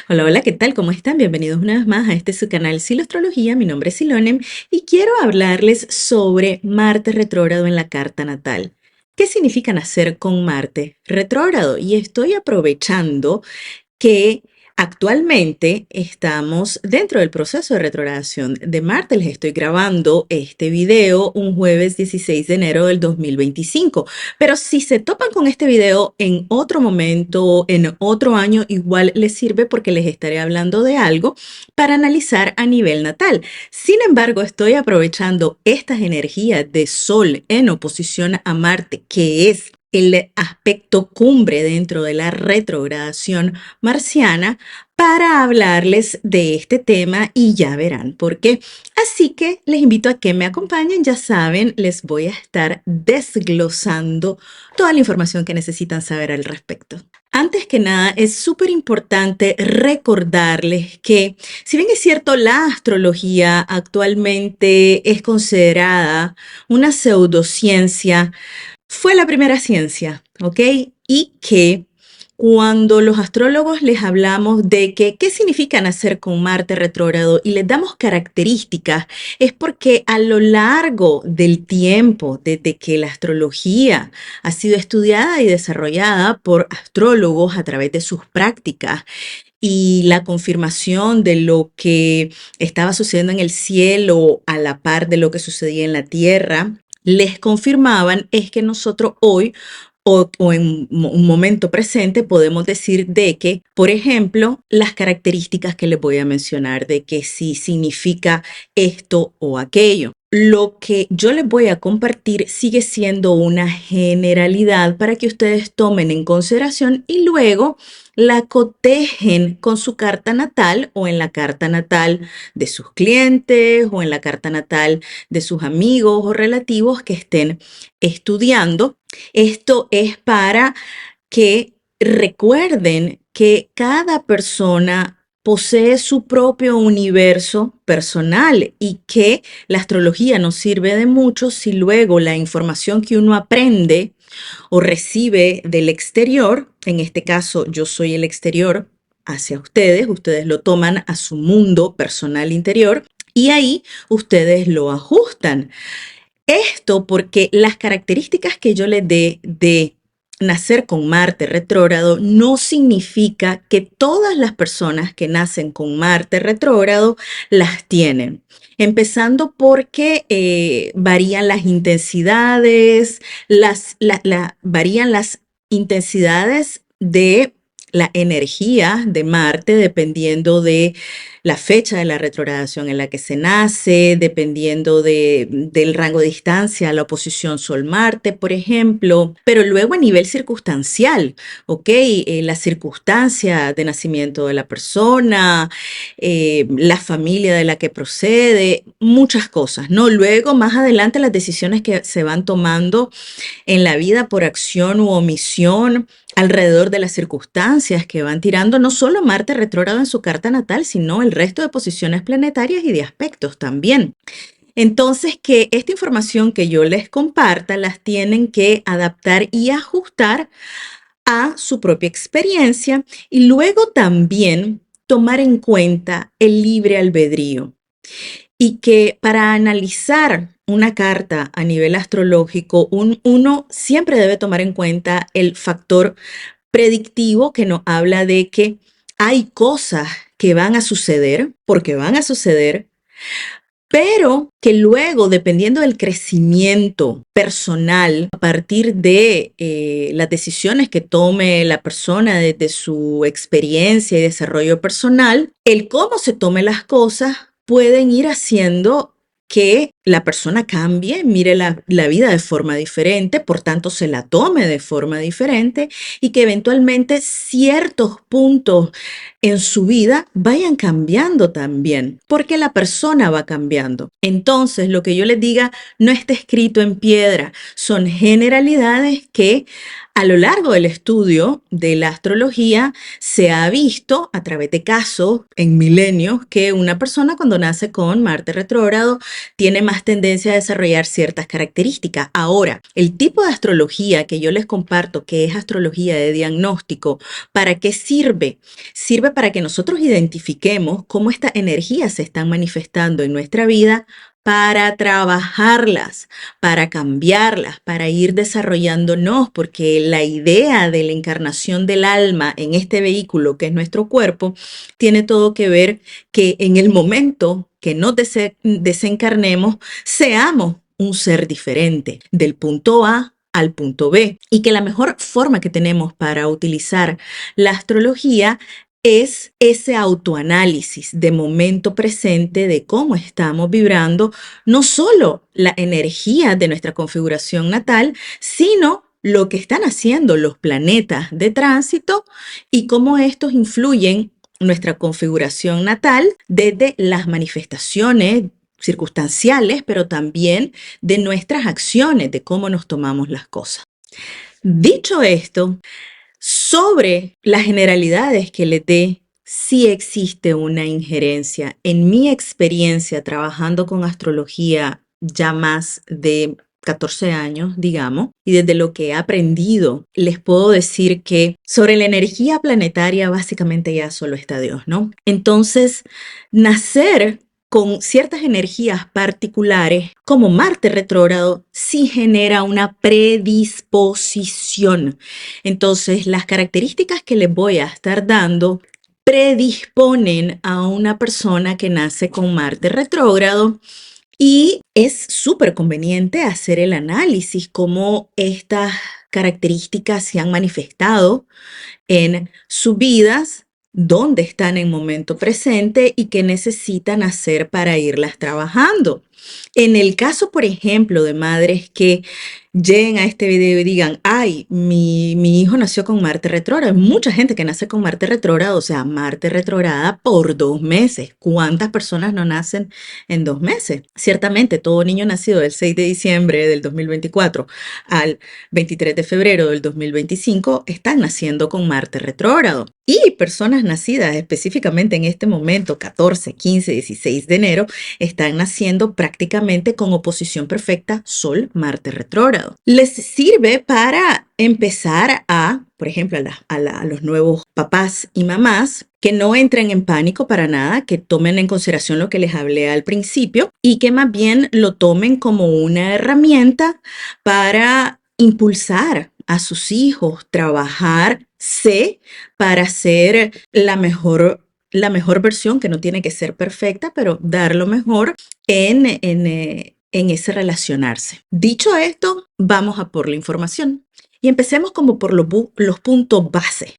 Hola, hola, ¿qué tal? ¿Cómo están? Bienvenidos una vez más a este su canal Siloastrología. Mi nombre es Silonem y quiero hablarles sobre Marte retrógrado en la carta natal. ¿Qué significa nacer con Marte retrógrado? Y estoy aprovechando que actualmente estamos dentro del proceso de retrogradación de Marte. Les estoy grabando este video un jueves 16 de enero del 2025. Pero si se topan con este video en otro momento, en otro año, igual les sirve porque les estaré hablando de algo para analizar a nivel natal. Sin embargo, estoy aprovechando estas energías de Sol en oposición a Marte, que es el aspecto cumbre dentro de la retrogradación marciana, para hablarles de este tema y ya verán por qué. Así que les invito a que me acompañen. Ya saben, les voy a estar desglosando toda la información que necesitan saber al respecto. Antes que nada, es súper importante recordarles que, si bien es cierto, la astrología actualmente es considerada una pseudociencia, fue la primera ciencia, ¿ok? Y que cuando los astrólogos les hablamos de que qué significa nacer con Marte retrógrado y les damos características, es porque a lo largo del tiempo, desde que la astrología ha sido estudiada y desarrollada por astrólogos a través de sus prácticas y la confirmación de lo que estaba sucediendo en el cielo a la par de lo que sucedía en la tierra, les confirmaban es que nosotros hoy o en un momento presente podemos decir de que, por ejemplo, las características que les voy a mencionar, de que sí significa esto o aquello. Lo que yo les voy a compartir sigue siendo una generalidad para que ustedes tomen en consideración y luego la cotejen con su carta natal o en la carta natal de sus clientes o en la carta natal de sus amigos o relativos que estén estudiando. Esto es para que recuerden que cada persona posee su propio universo personal y que la astrología nos sirve de mucho si luego la información que uno aprende o recibe del exterior, en este caso yo soy el exterior hacia ustedes, ustedes lo toman a su mundo personal interior y ahí ustedes lo ajustan. Esto porque las características que yo les dé de nacer con Marte retrógrado no significa que todas las personas que nacen con Marte retrógrado las tienen. Empezando porque varían las intensidades, varían las intensidades de la energía de Marte dependiendo de la fecha de la retrogradación en la que se nace, dependiendo del rango de distancia, la oposición Sol-Marte, por ejemplo, pero luego a nivel circunstancial, ¿ok? La circunstancia de nacimiento de la persona, la familia de la que procede, muchas cosas, ¿no? Luego, más adelante, las decisiones que se van tomando en la vida por acción u omisión, alrededor de las circunstancias que van tirando no solo Marte retrógrado en su carta natal, sino el resto de posiciones planetarias y de aspectos también. Entonces, que esta información que yo les comparta las tienen que adaptar y ajustar a su propia experiencia y luego también tomar en cuenta el libre albedrío y que para analizar una carta a nivel astrológico, uno siempre debe tomar en cuenta el factor predictivo que nos habla de que hay cosas que van a suceder, porque van a suceder, pero que luego, dependiendo del crecimiento personal, a partir de las decisiones que tome la persona desde su experiencia y desarrollo personal, el cómo se tome las cosas pueden ir haciendo que la persona cambie, mire la vida de forma diferente, por tanto se la tome de forma diferente y que eventualmente ciertos puntos en su vida vayan cambiando también, porque la persona va cambiando. Entonces, lo que yo les diga no está escrito en piedra, son generalidades que A lo largo del estudio de la astrología se ha visto a través de casos en milenios que una persona cuando nace con Marte retrógrado tiene más tendencia a desarrollar ciertas características. Ahora, el tipo de astrología que yo les comparto, que es astrología de diagnóstico, ¿para qué sirve? Sirve para que nosotros identifiquemos cómo estas energías se están manifestando en nuestra vida para trabajarlas, para cambiarlas, para ir desarrollándonos, porque la idea de la encarnación del alma en este vehículo que es nuestro cuerpo tiene todo que ver que en el momento que nos desencarnemos, seamos un ser diferente del punto A al punto B, y que la mejor forma que tenemos para utilizar la astrología es ese autoanálisis de momento presente de cómo estamos vibrando, no solo la energía de nuestra configuración natal, sino lo que están haciendo los planetas de tránsito y cómo estos influyen nuestra configuración natal desde las manifestaciones circunstanciales, pero también de nuestras acciones, de cómo nos tomamos las cosas. Dicho esto, sobre las generalidades que les dé, sí existe una injerencia. En mi experiencia trabajando con astrología ya más de 14 años, digamos, y desde lo que he aprendido, les puedo decir que sobre la energía planetaria básicamente ya solo está Dios, ¿no? Entonces, nacer con ciertas energías particulares, como Marte retrógrado, sí genera una predisposición. Entonces, las características que les voy a estar dando predisponen a una persona que nace con Marte retrógrado, y es súper conveniente hacer el análisis cómo estas características se han manifestado en sus vidas, dónde están en momento presente y qué necesitan hacer para irlas trabajando. En el caso, por ejemplo, de madres que lleguen a este video y digan, ay, mi hijo nació con Marte retrógrado. Hay mucha gente que nace con Marte retrógrado, o sea, Marte retrógrada por 2 meses. ¿Cuántas personas no nacen en 2 meses? Ciertamente, todo niño nacido del 6 de diciembre del 2024 al 23 de febrero del 2025 están naciendo con Marte retrógrado. Y personas nacidas específicamente en este momento, 14, 15, 16 de enero, están naciendo prácticamente con oposición perfecta Sol-Marte retrógrado. Les sirve para empezar por ejemplo, a los nuevos papás y mamás, que no entren en pánico para nada, que tomen en consideración lo que les hablé al principio y que más bien lo tomen como una herramienta para impulsar a sus hijos, trabajarse para ser la mejor versión, que no tiene que ser perfecta, pero dar lo mejor en ese relacionarse. Dicho esto, vamos a por la información. Y empecemos como por los puntos base.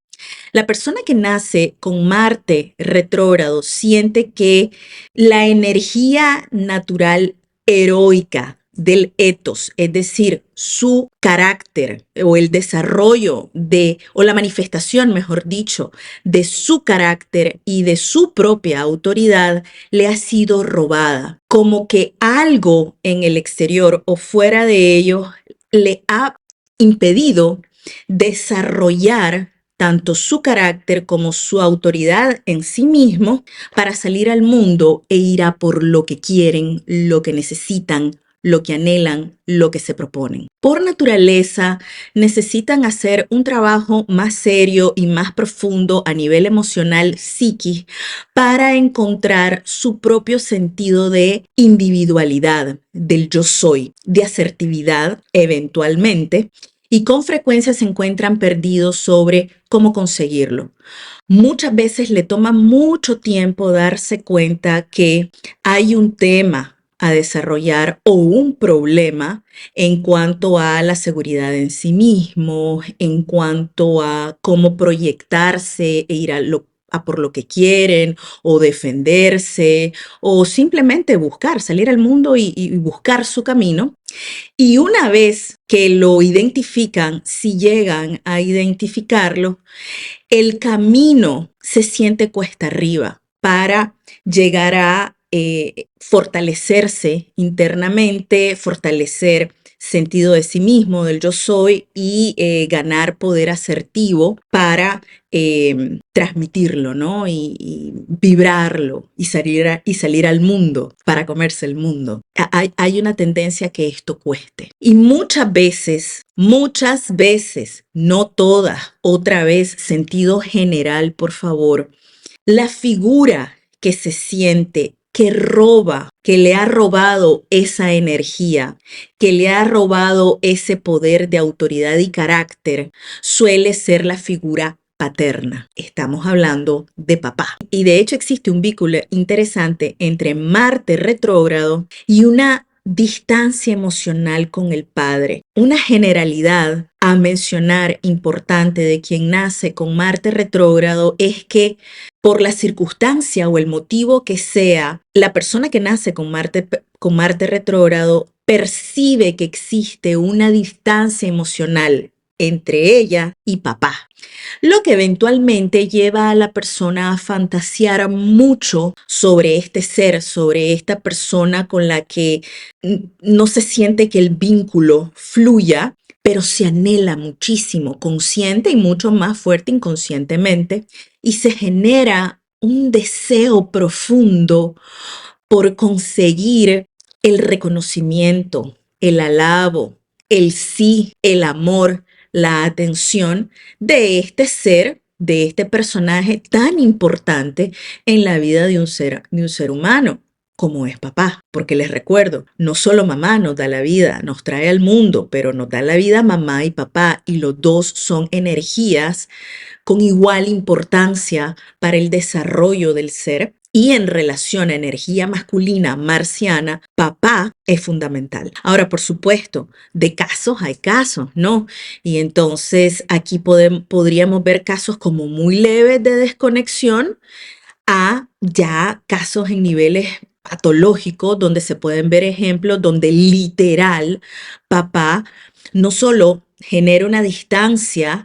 La persona que nace con Marte retrógrado siente que la energía natural heroica del ethos, es decir, su carácter o el desarrollo o la manifestación, mejor dicho, de su carácter y de su propia autoridad le ha sido robada. Como que algo en el exterior o fuera de ellos le ha impedido desarrollar tanto su carácter como su autoridad en sí mismo para salir al mundo e ir a por lo que quieren, lo que necesitan, lo que anhelan, lo que se proponen. Por naturaleza, necesitan hacer un trabajo más serio y más profundo a nivel emocional, psiquis, para encontrar su propio sentido de individualidad, del yo soy, de asertividad eventualmente, y con frecuencia se encuentran perdidos sobre cómo conseguirlo. Muchas veces le toma mucho tiempo darse cuenta que hay un tema a desarrollar o un problema en cuanto a la seguridad en sí mismo, en cuanto a cómo proyectarse e ir a por lo que quieren, o defenderse, o simplemente salir al mundo y buscar su camino. Y una vez que lo identifican, si llegan a identificarlo, el camino se siente cuesta arriba para llegar a fortalecerse internamente, fortalecer sentido de sí mismo, del yo soy, y ganar poder asertivo para transmitirlo, ¿no? Y vibrarlo y salir al mundo para comerse el mundo. Hay una tendencia a que esto cueste. Y muchas veces, no todas, otra vez, sentido general, por favor, la figura que se siente, que roba, que le ha robado esa energía, que le ha robado ese poder de autoridad y carácter, suele ser la figura paterna. Estamos hablando de papá. Y de hecho existe un vínculo interesante entre Marte retrógrado y una distancia emocional con el padre. Una generalidad a mencionar importante de quien nace con Marte retrógrado es que por la circunstancia o el motivo que sea, la persona que nace con Marte retrógrado percibe que existe una distancia emocional entre ella y papá, lo que eventualmente lleva a la persona a fantasear mucho sobre este ser, sobre esta persona con la que no se siente que el vínculo fluya, pero se anhela muchísimo, consciente y mucho más fuerte inconscientemente, y se genera un deseo profundo por conseguir el reconocimiento, el alabo, el sí, el amor, la atención de este ser, de este personaje tan importante en la vida de un ser humano, como es papá. Porque les recuerdo, no solo mamá nos da la vida, nos trae al mundo, pero nos da la vida mamá y papá, y los dos son energías con igual importancia para el desarrollo del ser. Y en relación a energía masculina marciana, papá es fundamental. Ahora, por supuesto, de casos hay casos, ¿no? Y entonces aquí podríamos ver casos como muy leves de desconexión a ya casos en niveles patológicos donde se pueden ver ejemplos donde literal papá no solo genera una distancia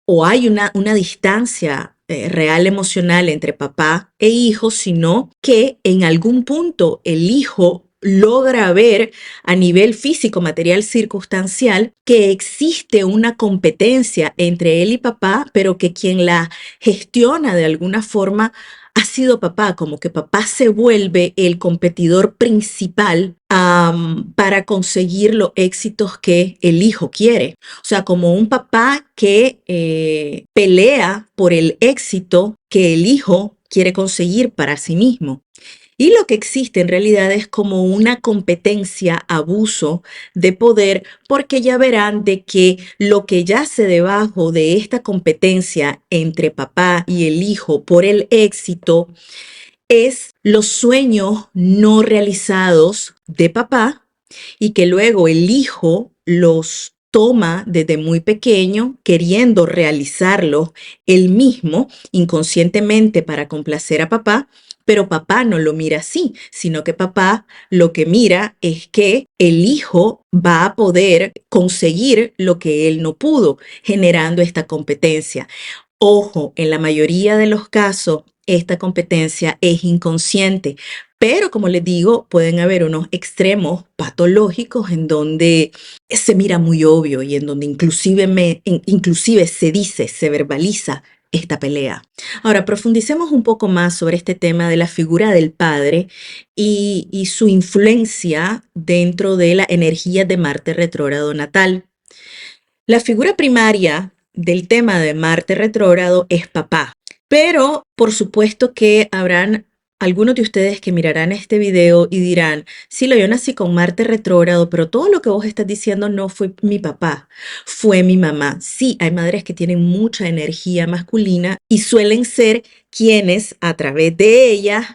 o hay una distancia real emocional entre papá e hijo, sino que en algún punto el hijo logra ver a nivel físico, material, circunstancial, que existe una competencia entre él y papá, pero que quien la gestiona de alguna forma ha sido papá, como que papá se vuelve el competidor principal para conseguir los éxitos que el hijo quiere. O sea, como un papá que pelea por el éxito que el hijo quiere conseguir para sí mismo. Y lo que existe en realidad es como una competencia, abuso de poder, porque ya verán de que lo que yace debajo de esta competencia entre papá y el hijo por el éxito es los sueños no realizados de papá y que luego el hijo los toma desde muy pequeño queriendo realizarlos él mismo inconscientemente para complacer a papá, pero papá no lo mira así, sino que papá lo que mira es que el hijo va a poder conseguir lo que él no pudo, generando esta competencia. Ojo, en la mayoría de los casos, esta competencia es inconsciente, pero como les digo, pueden haber unos extremos patológicos en donde se mira muy obvio y en donde inclusive se dice, se verbaliza esta pelea. Ahora, profundicemos un poco más sobre este tema de la figura del padre y su influencia dentro de la energía de Marte retrógrado natal. La figura primaria del tema de Marte retrógrado es papá, pero por supuesto que habrán algunos de ustedes que mirarán este video y dirán, sí, yo nací con Marte retrógrado, pero todo lo que vos estás diciendo no fue mi papá, fue mi mamá. Sí, hay madres que tienen mucha energía masculina y suelen ser quienes a través de ellas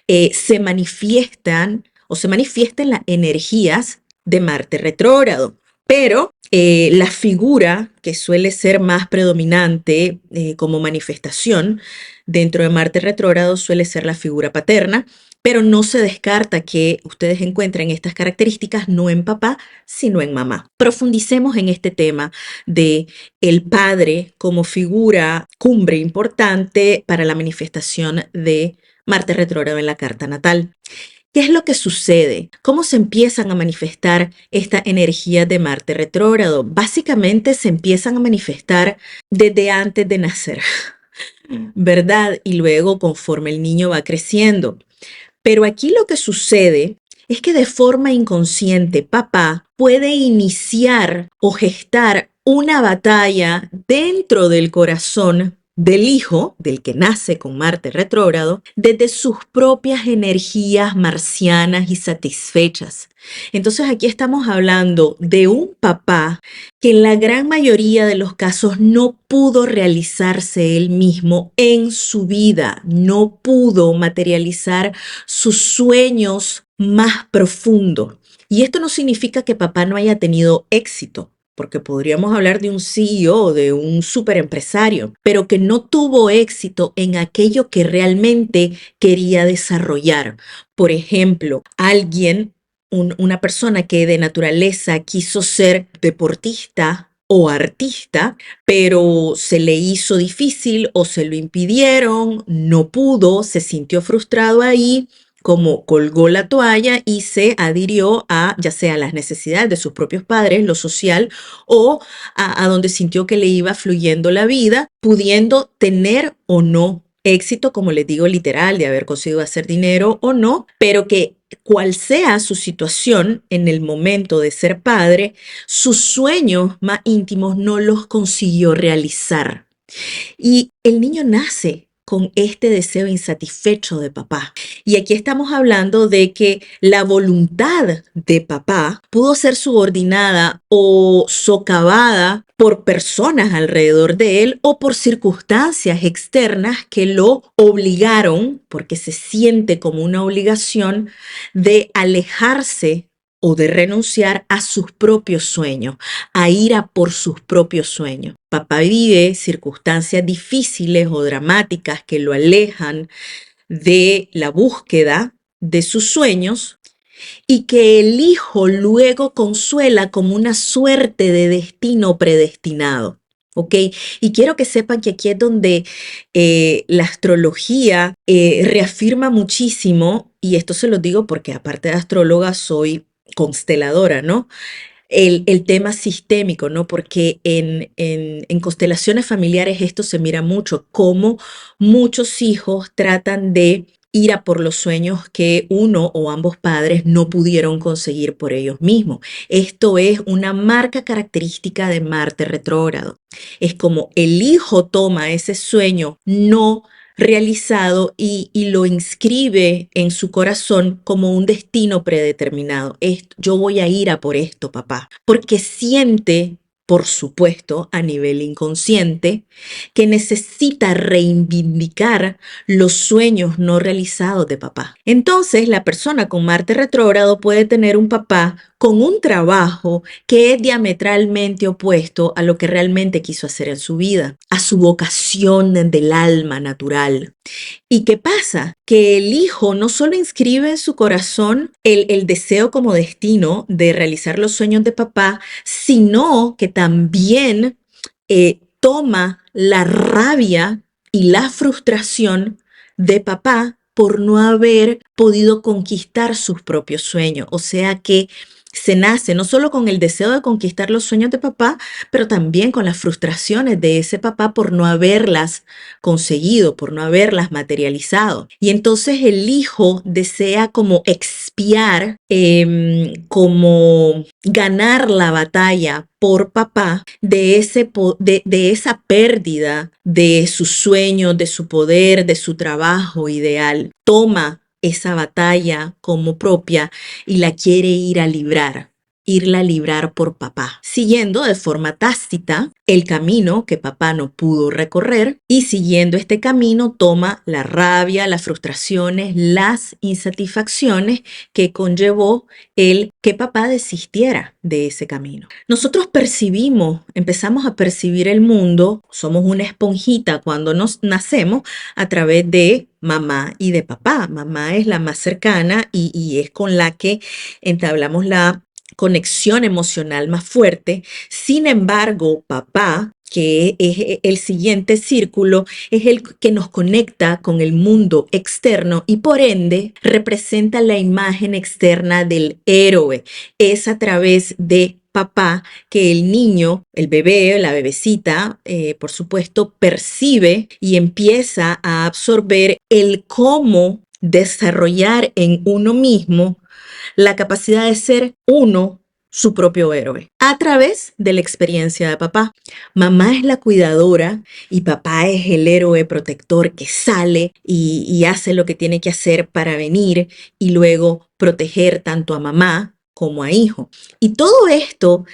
se manifiestan o se manifiestan las energías de Marte retrógrado. Pero la figura que suele ser más predominante como manifestación dentro de Marte retrógrado suele ser la figura paterna, pero no se descarta que ustedes encuentren estas características no en papá, sino en mamá. Profundicemos en este tema de el padre como figura cumbre importante para la manifestación de Marte retrógrado en la carta natal. ¿Qué es lo que sucede? ¿Cómo se empiezan a manifestar esta energía de Marte retrógrado? Básicamente se empiezan a manifestar desde antes de nacer, ¿verdad? Y luego conforme el niño va creciendo. Pero aquí lo que sucede es que de forma inconsciente papá puede iniciar o gestar una batalla dentro del corazón del hijo, del que nace con Marte retrógrado, desde sus propias energías marcianas y satisfechas. Entonces aquí estamos hablando de un papá que en la gran mayoría de los casos no pudo realizarse él mismo en su vida, no pudo materializar sus sueños más profundos. Y esto no significa que papá no haya tenido éxito, porque podríamos hablar de un CEO, de un superempresario, pero que no tuvo éxito en aquello que realmente quería desarrollar. Por ejemplo, una persona que de naturaleza quiso ser deportista o artista, pero se le hizo difícil o se lo impidieron, no pudo, se sintió frustrado ahí, como colgó la toalla y se adhirió a ya sea las necesidades de sus propios padres, lo social, o a donde sintió que le iba fluyendo la vida, pudiendo tener o no éxito, como les digo, literal, de haber conseguido hacer dinero o no, pero que cual sea su situación en el momento de ser padre, sus sueños más íntimos no los consiguió realizar. Y el niño nace con este deseo insatisfecho de papá. Y aquí estamos hablando de que la voluntad de papá pudo ser subordinada o socavada por personas alrededor de él o por circunstancias externas que lo obligaron, porque se siente como una obligación, de alejarse o de renunciar a sus propios sueños, a ir a por sus propios sueños. Papá vive circunstancias difíciles o dramáticas que lo alejan de la búsqueda de sus sueños y que el hijo luego consuela como una suerte de destino predestinado. ¿Ok? Y quiero que sepan que aquí es donde la astrología reafirma muchísimo, y esto se lo digo porque aparte de astróloga soy consteladora, ¿no? El tema sistémico, ¿no? Porque en constelaciones familiares esto se mira mucho, cómo muchos hijos tratan de ir a por los sueños que uno o ambos padres no pudieron conseguir por ellos mismos. Esto es una marca característica de Marte retrógrado. Es como el hijo toma ese sueño no realizado y lo inscribe en su corazón como un destino predeterminado. Yo voy a ir a por esto, papá, porque siente, por supuesto, a nivel inconsciente, que necesita reivindicar los sueños no realizados de papá. Entonces, la persona con Marte retrógrado puede tener un papá con un trabajo que es diametralmente opuesto a lo que realmente quiso hacer en su vida, a su vocación del alma natural. ¿Y qué pasa? Que el hijo no solo inscribe en su corazón el deseo como destino de realizar los sueños de papá, sino que también toma la rabia y la frustración de papá por no haber podido conquistar sus propios sueños. O sea que se nace no solo con el deseo de conquistar los sueños de papá, pero también con las frustraciones de ese papá por no haberlas conseguido, por no haberlas materializado. Y entonces el hijo desea como expiar, como ganar la batalla por papá de esa pérdida de su sueño, de su poder, de su trabajo ideal. Toma esa batalla como propia y la quiere irla a librar por papá, siguiendo de forma tácita el camino que papá no pudo recorrer y siguiendo este camino toma la rabia, las frustraciones, las insatisfacciones que conllevó el que papá desistiera de ese camino. Nosotros empezamos a percibir el mundo, somos una esponjita cuando nos nacemos a través de mamá y de papá. Mamá es la más cercana y es con la que entablamos la conexión emocional más fuerte. Sin embargo, papá que es el siguiente círculo, es el que nos conecta con el mundo externo y por ende representa la imagen externa del héroe. Es a través de papá que el niño, el bebé, la bebecita, por supuesto, percibe y empieza a absorber el cómo desarrollar en uno mismo la capacidad de ser uno su propio héroe a través de la experiencia de papá. Mamá es la cuidadora y papá es el héroe protector que sale y hace lo que tiene que hacer para venir y luego proteger tanto a mamá como a hijo. Y todo esto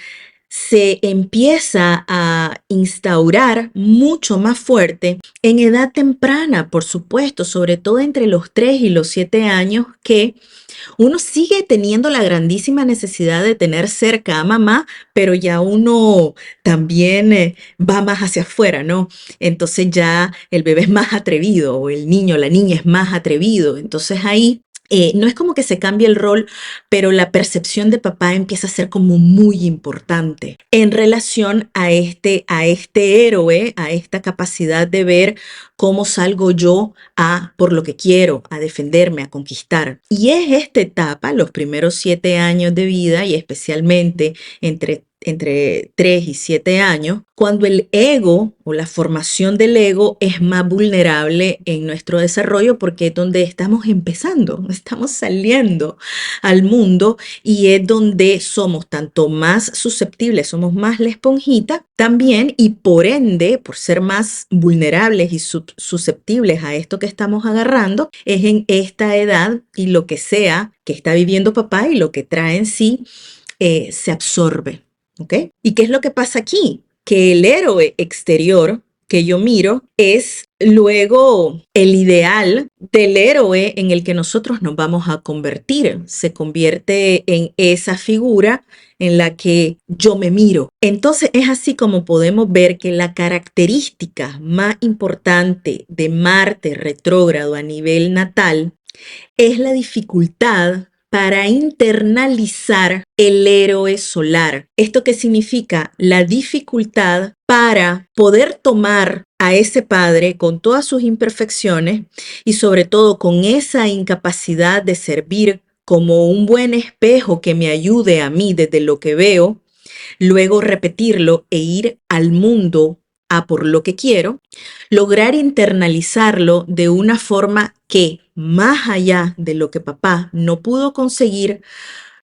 se empieza a instaurar mucho más fuerte en edad temprana, por supuesto, sobre todo entre los 3 y los 7 años, que uno sigue teniendo la grandísima necesidad de tener cerca a mamá, pero ya uno también va más hacia afuera, ¿no? Entonces ya el bebé es más atrevido o el niño, la niña es más atrevido. Entonces ahí no es como que se cambie el rol, pero la percepción de papá empieza a ser como muy importante en relación a este héroe, a esta capacidad de ver cómo salgo yo a por lo que quiero, a defenderme, a conquistar. Y es esta etapa, los primeros 7 años de vida y especialmente entre 3 y 7 años, cuando el ego o la formación del ego es más vulnerable en nuestro desarrollo porque es donde estamos empezando, estamos saliendo al mundo y es donde somos tanto más susceptibles, somos más la esponjita también y por ende, por ser más vulnerables y susceptibles a esto que estamos agarrando, es en esta edad y lo que sea que está viviendo papá y lo que trae en sí se absorbe. ¿Ok? ¿Y qué es lo que pasa aquí? Que el héroe exterior que yo miro es luego el ideal del héroe en el que nosotros nos vamos a convertir. Se convierte en esa figura en la que yo me miro. Entonces es así como podemos ver que la característica más importante de Marte retrógrado a nivel natal es la dificultad para internalizar el héroe solar. ¿Esto qué significa? La dificultad para poder tomar a ese padre con todas sus imperfecciones y sobre todo con esa incapacidad de servir como un buen espejo que me ayude a mí desde lo que veo, luego repetirlo e ir al mundo a por lo que quiero, lograr internalizarlo de una forma que, más allá de lo que papá no pudo conseguir,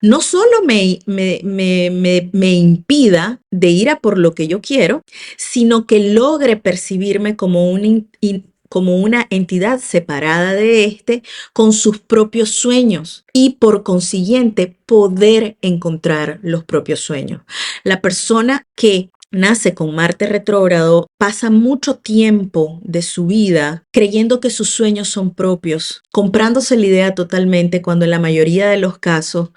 no solo me impida de ir a por lo que yo quiero, sino que logre percibirme como una entidad separada de este, con sus propios sueños y por consiguiente poder encontrar los propios sueños. La persona que nace con Marte retrógrado pasa mucho tiempo de su vida creyendo que sus sueños son propios, comprándose la idea totalmente cuando en la mayoría de los casos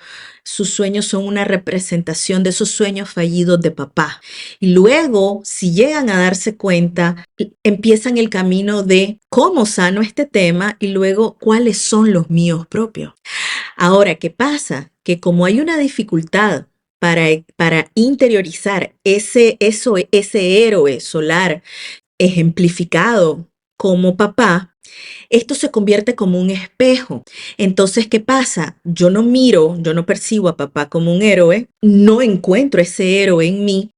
sus sueños son una representación de esos sueños fallidos de papá. Y luego, si llegan a darse cuenta, empiezan el camino de cómo sano este tema y luego cuáles son los míos propios. Ahora, ¿qué pasa? Que como hay una dificultad para interiorizar ese héroe solar ejemplificado como papá, esto se convierte como un espejo. Entonces, ¿qué pasa? Yo no percibo a papá como un héroe, no encuentro ese héroe en mí.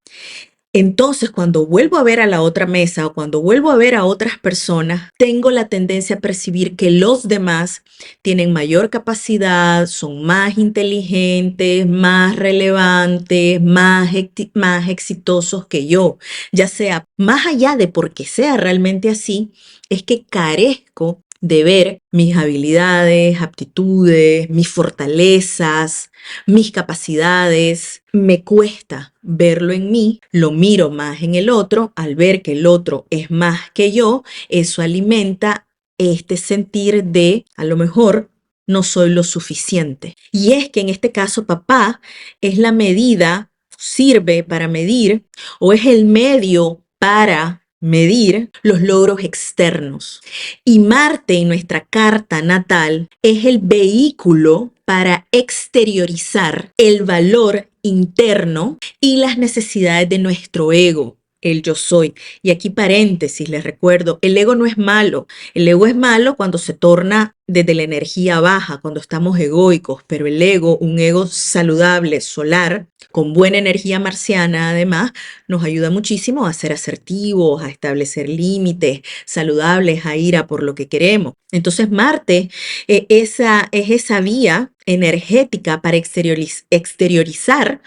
Entonces, cuando vuelvo a ver a la otra mesa o cuando vuelvo a ver a otras personas, tengo la tendencia a percibir que los demás tienen mayor capacidad, son más inteligentes, más relevantes, más exitosos que yo. Ya sea más allá de porque sea realmente así, es que carezco de ver mis habilidades, aptitudes, mis fortalezas, mis capacidades. Me cuesta verlo en mí, lo miro más en el otro. Al ver que el otro es más que yo, eso alimenta este sentir de, a lo mejor, no soy lo suficiente. Y es que en este caso papá es la medida, sirve para medir o es el medio para medir los logros externos. Y Marte en nuestra carta natal es el vehículo para exteriorizar el valor interno y las necesidades de nuestro ego. el yo soy. Y aquí paréntesis, les recuerdo, el ego no es malo. El ego es malo cuando se torna desde la energía baja, cuando estamos egoicos, pero el ego, un ego saludable, solar, con buena energía marciana además, nos ayuda muchísimo a ser asertivos, a establecer límites saludables, a ir a por lo que queremos. Entonces Marte es esa vía energética para exteriorizar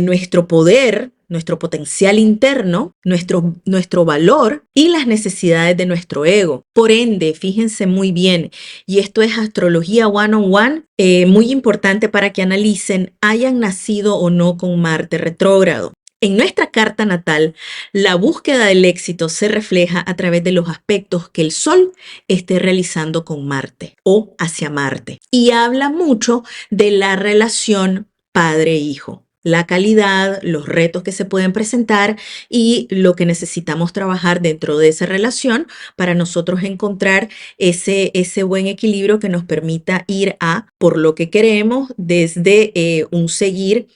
nuestro poder, nuestro potencial interno, nuestro valor y las necesidades de nuestro ego. Por ende, fíjense muy bien, y esto es astrología one-on-one, muy importante para que analicen, hayan nacido o no con Marte retrógrado. En nuestra carta natal, la búsqueda del éxito se refleja a través de los aspectos que el Sol esté realizando con Marte o hacia Marte. Y habla mucho de la relación padre-hijo, la calidad, los retos que se pueden presentar y lo que necesitamos trabajar dentro de esa relación para nosotros encontrar ese buen equilibrio que nos permita ir a por lo que queremos desde un seguir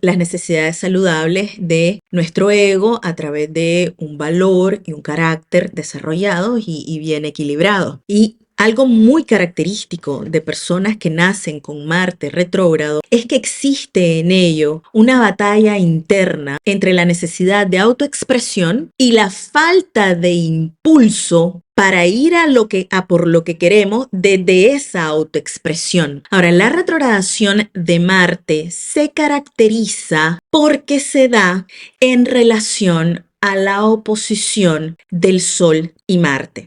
las necesidades saludables de nuestro ego a través de un valor y un carácter desarrollados y bien equilibrados. Y algo muy característico de personas que nacen con Marte retrógrado es que existe en ello una batalla interna entre la necesidad de autoexpresión y la falta de impulso para ir a por lo que queremos desde esa autoexpresión. Ahora, la retrogradación de Marte se caracteriza porque se da en relación a la oposición del Sol y Marte.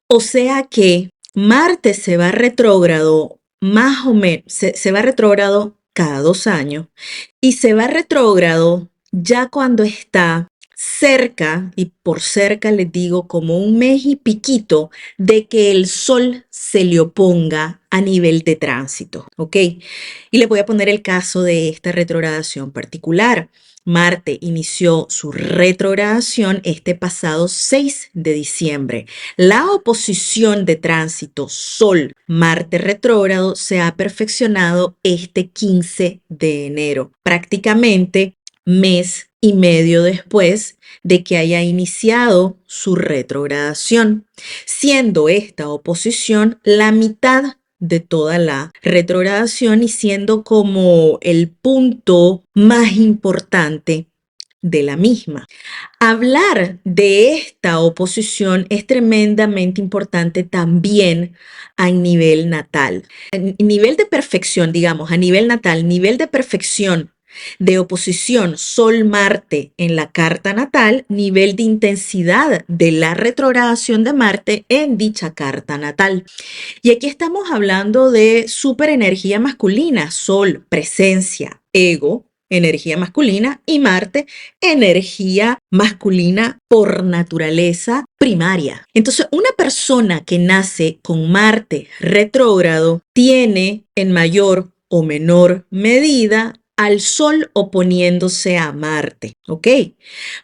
O sea que Marte se va retrógrado más o menos, se va retrógrado cada 2 años y se va retrógrado ya cuando está cerca, y por cerca les digo como un mes y piquito, de que el Sol se le oponga a nivel de tránsito, ¿ok? Y le voy a poner el caso de esta retrogradación particular. Marte inició su retrogradación este pasado 6 de diciembre. La oposición de tránsito Sol-Marte retrógrado se ha perfeccionado este 15 de enero, prácticamente mes y medio después de que haya iniciado su retrogradación, siendo esta oposición la mitad de toda la retrogradación y siendo como el punto más importante de la misma. Hablar de esta oposición es tremendamente importante también a nivel natal. A nivel de perfección, digamos, a nivel natal, nivel de perfección de oposición Sol-Marte en la carta natal, nivel de intensidad de la retrogradación de Marte en dicha carta natal. Y aquí estamos hablando de superenergía masculina, Sol, presencia, ego, energía masculina, y Marte, energía masculina por naturaleza primaria. Entonces, una persona que nace con Marte retrógrado tiene en mayor o menor medida al Sol oponiéndose a Marte, ¿ok?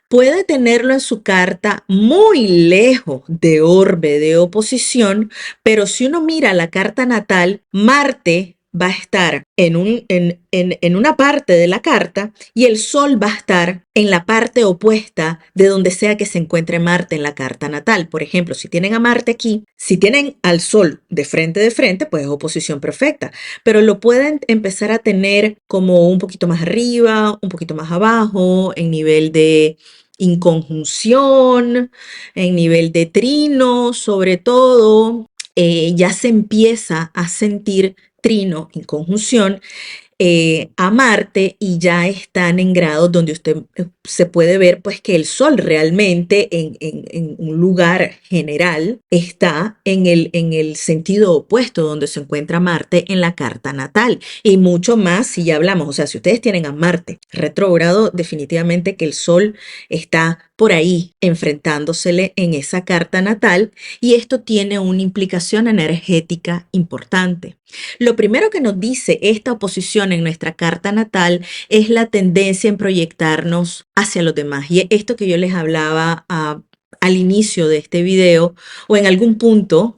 Puede tenerlo en su carta muy lejos de orbe de oposición, pero si uno mira la carta natal, Marte va a estar en una parte de la carta y el Sol va a estar en la parte opuesta de donde sea que se encuentre Marte en la carta natal. Por ejemplo, si tienen a Marte aquí, si tienen al Sol de frente, pues es oposición perfecta, pero lo pueden empezar a tener como un poquito más arriba, un poquito más abajo, en nivel de inconjunción, en nivel de trino, sobre todo, ya se empieza a sentir trino en conjunción a Marte y ya están en grados donde usted se puede ver pues que el Sol realmente en un lugar general está en el sentido opuesto donde se encuentra Marte en la carta natal y mucho más si ya hablamos, o sea, si ustedes tienen a Marte retrógrado, definitivamente que el Sol está por ahí enfrentándosele en esa carta natal y esto tiene una implicación energética importante. Lo primero que nos dice esta oposición en nuestra carta natal es la tendencia en proyectarnos hacia los demás. Y esto que yo les hablaba al inicio de este video o en algún punto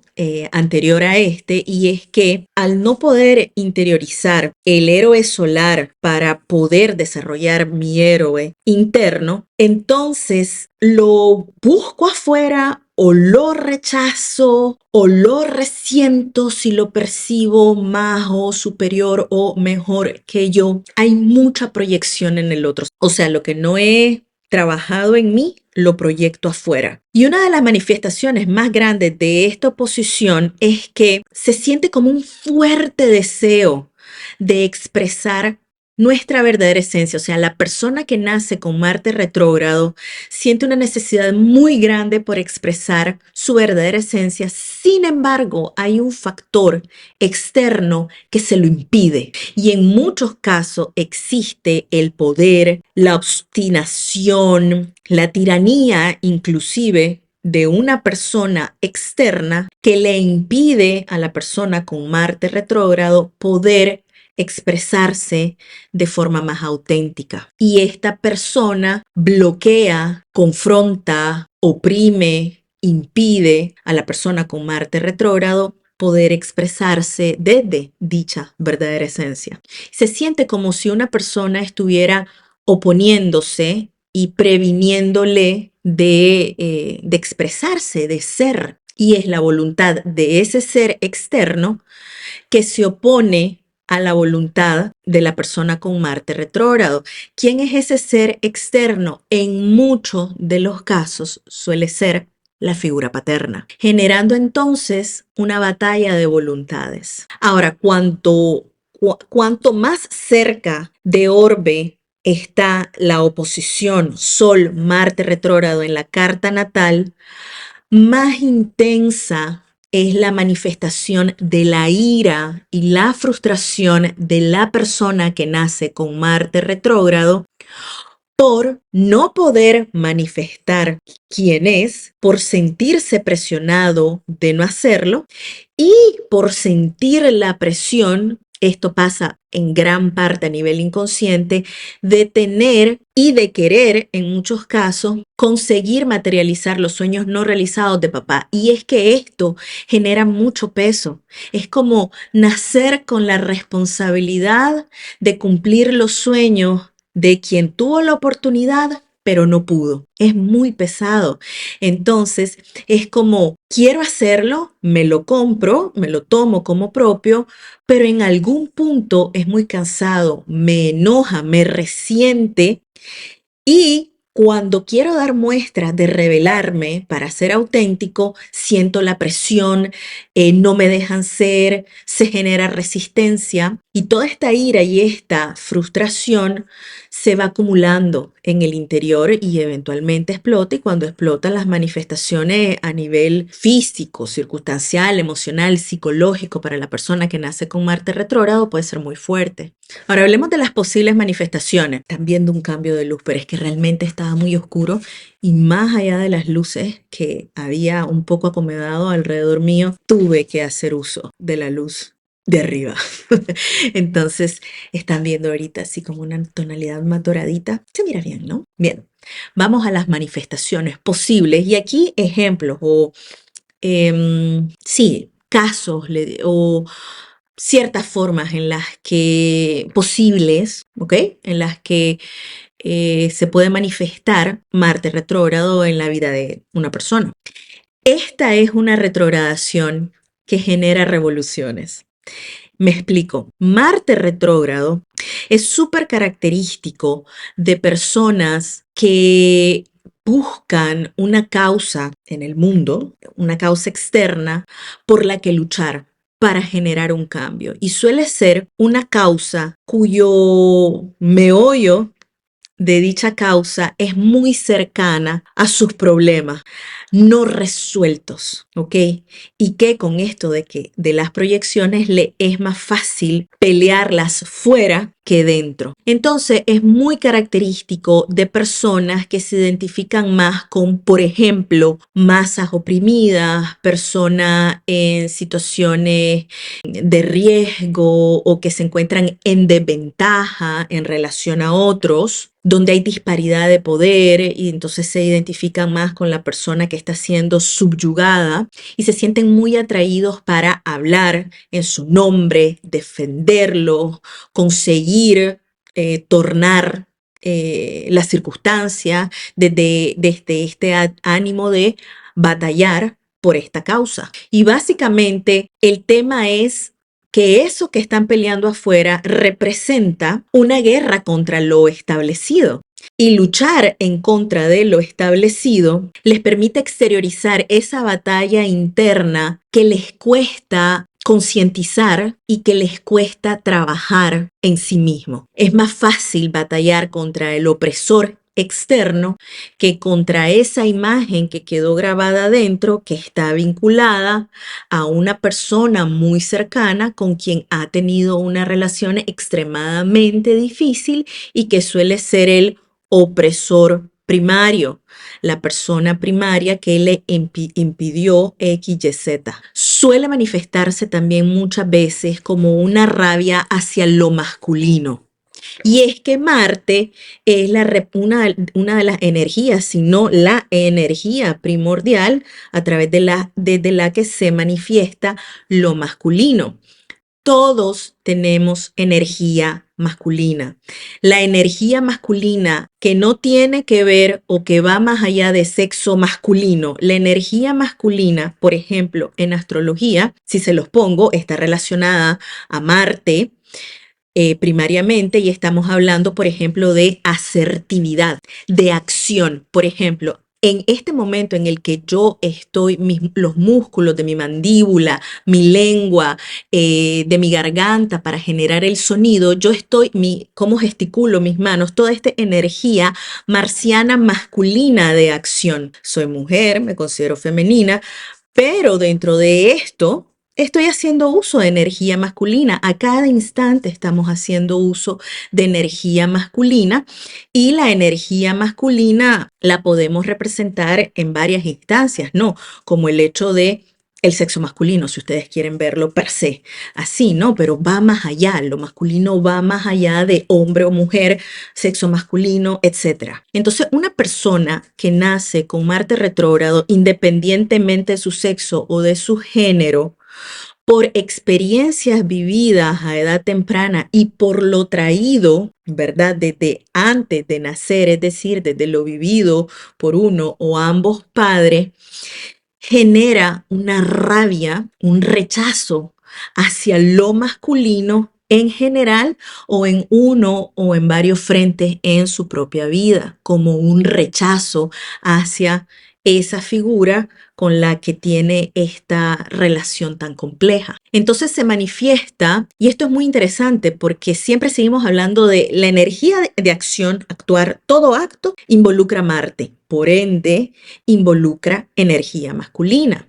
anterior a este, y es que al no poder interiorizar el héroe solar para poder desarrollar mi héroe interno, entonces lo busco afuera o lo rechazo o lo resiento si lo percibo más o superior o mejor que yo. Hay mucha proyección en el otro. O sea, lo que no he trabajado en mí, lo proyecto afuera. Y una de las manifestaciones más grandes de esta oposición es que se siente como un fuerte deseo de expresar nuestra verdadera esencia. O sea, la persona que nace con Marte retrógrado siente una necesidad muy grande por expresar su verdadera esencia. Sin embargo, hay un factor externo que se lo impide. Y en muchos casos existe el poder, la obstinación, la tiranía inclusive de una persona externa que le impide a la persona con Marte retrógrado poder expresarse de forma más auténtica. Y esta persona bloquea, confronta, oprime, impide a la persona con Marte retrógrado poder expresarse desde dicha verdadera esencia. Se siente como si una persona oponiéndose y previniéndole de expresarse, de ser. Y es la voluntad de ese ser externo que se opone a la voluntad de la persona con Marte retrógrado. ¿Quién es ese ser externo? En muchos de los casos suele ser la figura paterna, generando entonces una batalla de voluntades. Ahora, cuanto más cerca de orbe está la oposición Sol-Marte retrógrado en la carta natal, más intensa es la manifestación de la ira y la frustración de la persona que nace con Marte retrógrado por no poder manifestar quién es, por sentirse presionado de no hacerlo y por sentir la presión. Esto pasa en gran parte a nivel inconsciente, de tener y de querer, en muchos casos, conseguir materializar los sueños no realizados de papá. Y es que esto genera mucho peso. Es como nacer con la responsabilidad de cumplir los sueños de quien tuvo la oportunidad, pero no pudo. Es muy pesado. Entonces, es como, quiero hacerlo, me lo compro, me lo tomo como propio, pero en algún punto es muy cansado, me enoja, me resiente y cuando quiero dar muestras de revelarme para ser auténtico, siento la presión, no me dejan ser, se genera resistencia y toda esta ira y esta frustración se va acumulando en el interior y eventualmente explota, y cuando explotan las manifestaciones a nivel físico, circunstancial, emocional, psicológico para la persona que nace con Marte retrógrado puede ser muy fuerte. Ahora hablemos de las posibles manifestaciones. Están viendo un cambio de luz, pero es que realmente estaba muy oscuro y más allá de las luces que había un poco acomodado alrededor mío, tuve que hacer uso de la luz de arriba. Entonces están viendo ahorita así como una tonalidad más doradita. Se mira bien, ¿no? Bien, vamos a las manifestaciones posibles y aquí ejemplos o sí, casos o ciertas formas en las que posibles, ¿ok? En las que se puede manifestar Marte retrógrado en la vida de una persona. Esta es una retrogradación que genera revoluciones. Me explico. Marte retrógrado es súper característico de personas que buscan una causa en el mundo, una causa externa por la que luchar para generar un cambio. Y suele ser una causa cuyo meollo de dicha causa es muy cercana a sus problemas no resueltos, ¿ok? Y que con esto de las proyecciones le es más fácil pelearlas fuera que dentro. Entonces es muy característico de personas que se identifican más con, por ejemplo, masas oprimidas, personas en situaciones de riesgo o que se encuentran en desventaja en relación a otros, donde hay disparidad de poder y entonces se identifican más con la persona que está siendo subyugada y se sienten muy atraídos para hablar en su nombre, defenderlo, conseguir tornar la circunstancia desde este ánimo de batallar por esta causa. Y básicamente el tema es que eso que están peleando afuera representa una guerra contra lo establecido. Y luchar en contra de lo establecido les permite exteriorizar esa batalla interna que les cuesta concientizar y que les cuesta trabajar en sí mismo. Es más fácil batallar contra el opresor externo que contra esa imagen que quedó grabada adentro, que está vinculada a una persona muy cercana con quien ha tenido una relación extremadamente difícil y que suele ser el opresor primario, la persona primaria que le impidió X, Y, Z. Suele manifestarse también muchas veces como una rabia hacia lo masculino. Y es que Marte es una de las energías, si no la energía primordial a través desde la que se manifiesta lo masculino. Todos tenemos energía masculina. La energía masculina que no tiene que ver o que va más allá de sexo masculino. La energía masculina, por ejemplo, en astrología, si se los pongo, está relacionada a Marte, primariamente, y estamos hablando, por ejemplo, de asertividad, de acción. Por ejemplo, en este momento en el que yo estoy, los músculos de mi mandíbula, mi lengua, de mi garganta para generar el sonido, yo estoy, cómo gesticulo mis manos, toda esta energía marciana masculina de acción. Soy mujer, me considero femenina, pero dentro de esto estoy haciendo uso de energía masculina. A cada instante estamos haciendo uso de energía masculina y la energía masculina la podemos representar en varias instancias, ¿no? Como el hecho de el sexo masculino, si ustedes quieren verlo per se, así, ¿no? Pero va más allá, lo masculino va más allá de hombre o mujer, sexo masculino, etc. Entonces, una persona que nace con Marte retrógrado, independientemente de su sexo o de su género, por experiencias vividas a edad temprana y por lo traído, ¿verdad? Desde antes de nacer, es decir, desde lo vivido por uno o ambos padres, genera una rabia, un rechazo hacia lo masculino en general o en uno o en varios frentes en su propia vida, como un rechazo hacia esa figura con la que tiene esta relación tan compleja. Entonces se manifiesta, y esto es muy interesante porque siempre seguimos hablando de la energía de acción, actuar, todo acto involucra Marte, por ende involucra energía masculina.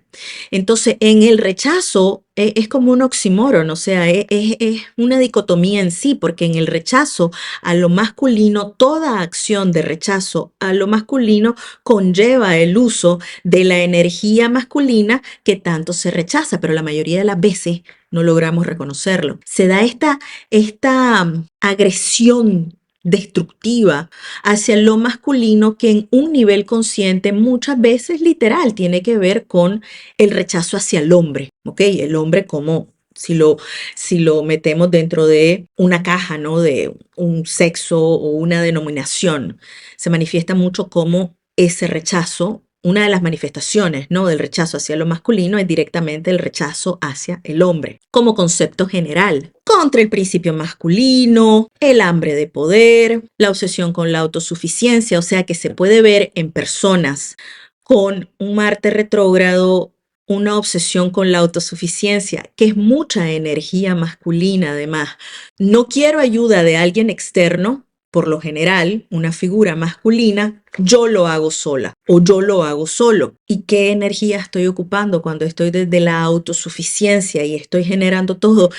Entonces, en el rechazo es como un oxímoron, o sea, es una dicotomía en sí, porque en el rechazo a lo masculino, toda acción de rechazo a lo masculino conlleva el uso de la energía masculina que tanto se rechaza, pero la mayoría de las veces no logramos reconocerlo. Se da esta agresión destructiva hacia lo masculino que en un nivel consciente muchas veces literal tiene que ver con el rechazo hacia el hombre, ¿ok? El hombre como si lo metemos dentro de una caja, ¿no? De un sexo o una denominación, se manifiesta mucho como ese rechazo. Una de las manifestaciones, ¿no? Del rechazo hacia lo masculino es directamente el rechazo hacia el hombre, como concepto general, contra el principio masculino, el hambre de poder, la obsesión con la autosuficiencia, o sea que se puede ver en personas con un Marte retrógrado una obsesión con la autosuficiencia, que es mucha energía masculina además. No quiero ayuda de alguien externo, por lo general, una figura masculina, yo lo hago sola o yo lo hago solo. ¿Y qué energía estoy ocupando cuando estoy desde la autosuficiencia y estoy generando todo?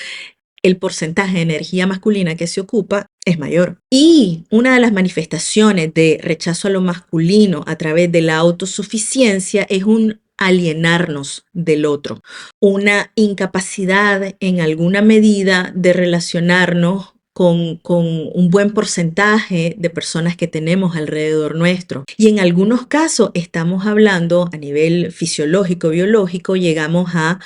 el porcentaje de energía masculina que se ocupa es mayor. Y una de las manifestaciones de rechazo a lo masculino a través de la autosuficiencia es un alienarnos del otro, una incapacidad en alguna medida de relacionarnos con un buen porcentaje de personas que tenemos alrededor nuestro. Y en algunos casos estamos hablando a nivel fisiológico, biológico, llegamos a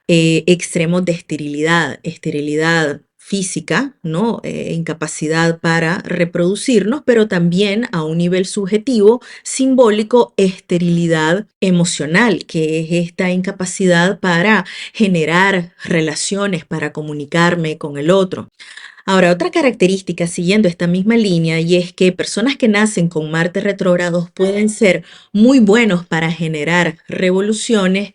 extremos de esterilidad física, ¿no? Incapacidad para reproducirnos, pero también a un nivel subjetivo, simbólico, esterilidad emocional, que es esta incapacidad para generar relaciones, para comunicarme con el otro. Ahora, otra característica siguiendo esta misma línea y es que personas que nacen con Marte retrógrados pueden ser muy buenos para generar revoluciones,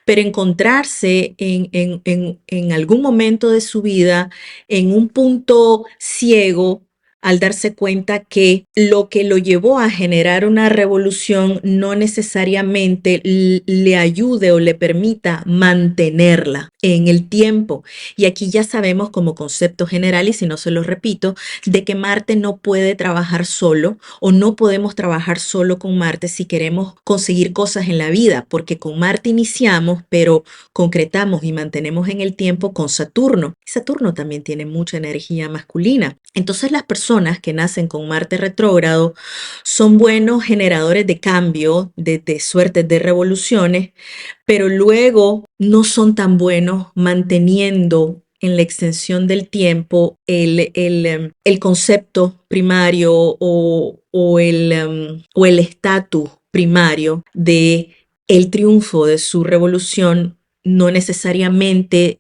pero encontrarse en algún momento de su vida en un punto ciego al darse cuenta que lo que lo llevó a generar una revolución no necesariamente le ayude o le permita mantenerla en el tiempo. Y aquí ya sabemos como concepto general, y si no se lo repito, de que Marte no puede trabajar solo o no podemos trabajar solo con Marte si queremos conseguir cosas en la vida, porque con Marte iniciamos, pero concretamos y mantenemos en el tiempo con Saturno. Y Saturno también tiene mucha energía masculina. Entonces las personas que nacen con Marte retrógrado son buenos generadores de cambio, de suertes, de revoluciones, pero luego no son tan buenos manteniendo en la extensión del tiempo el concepto primario o el estatus primario de el triunfo de su revolución no necesariamente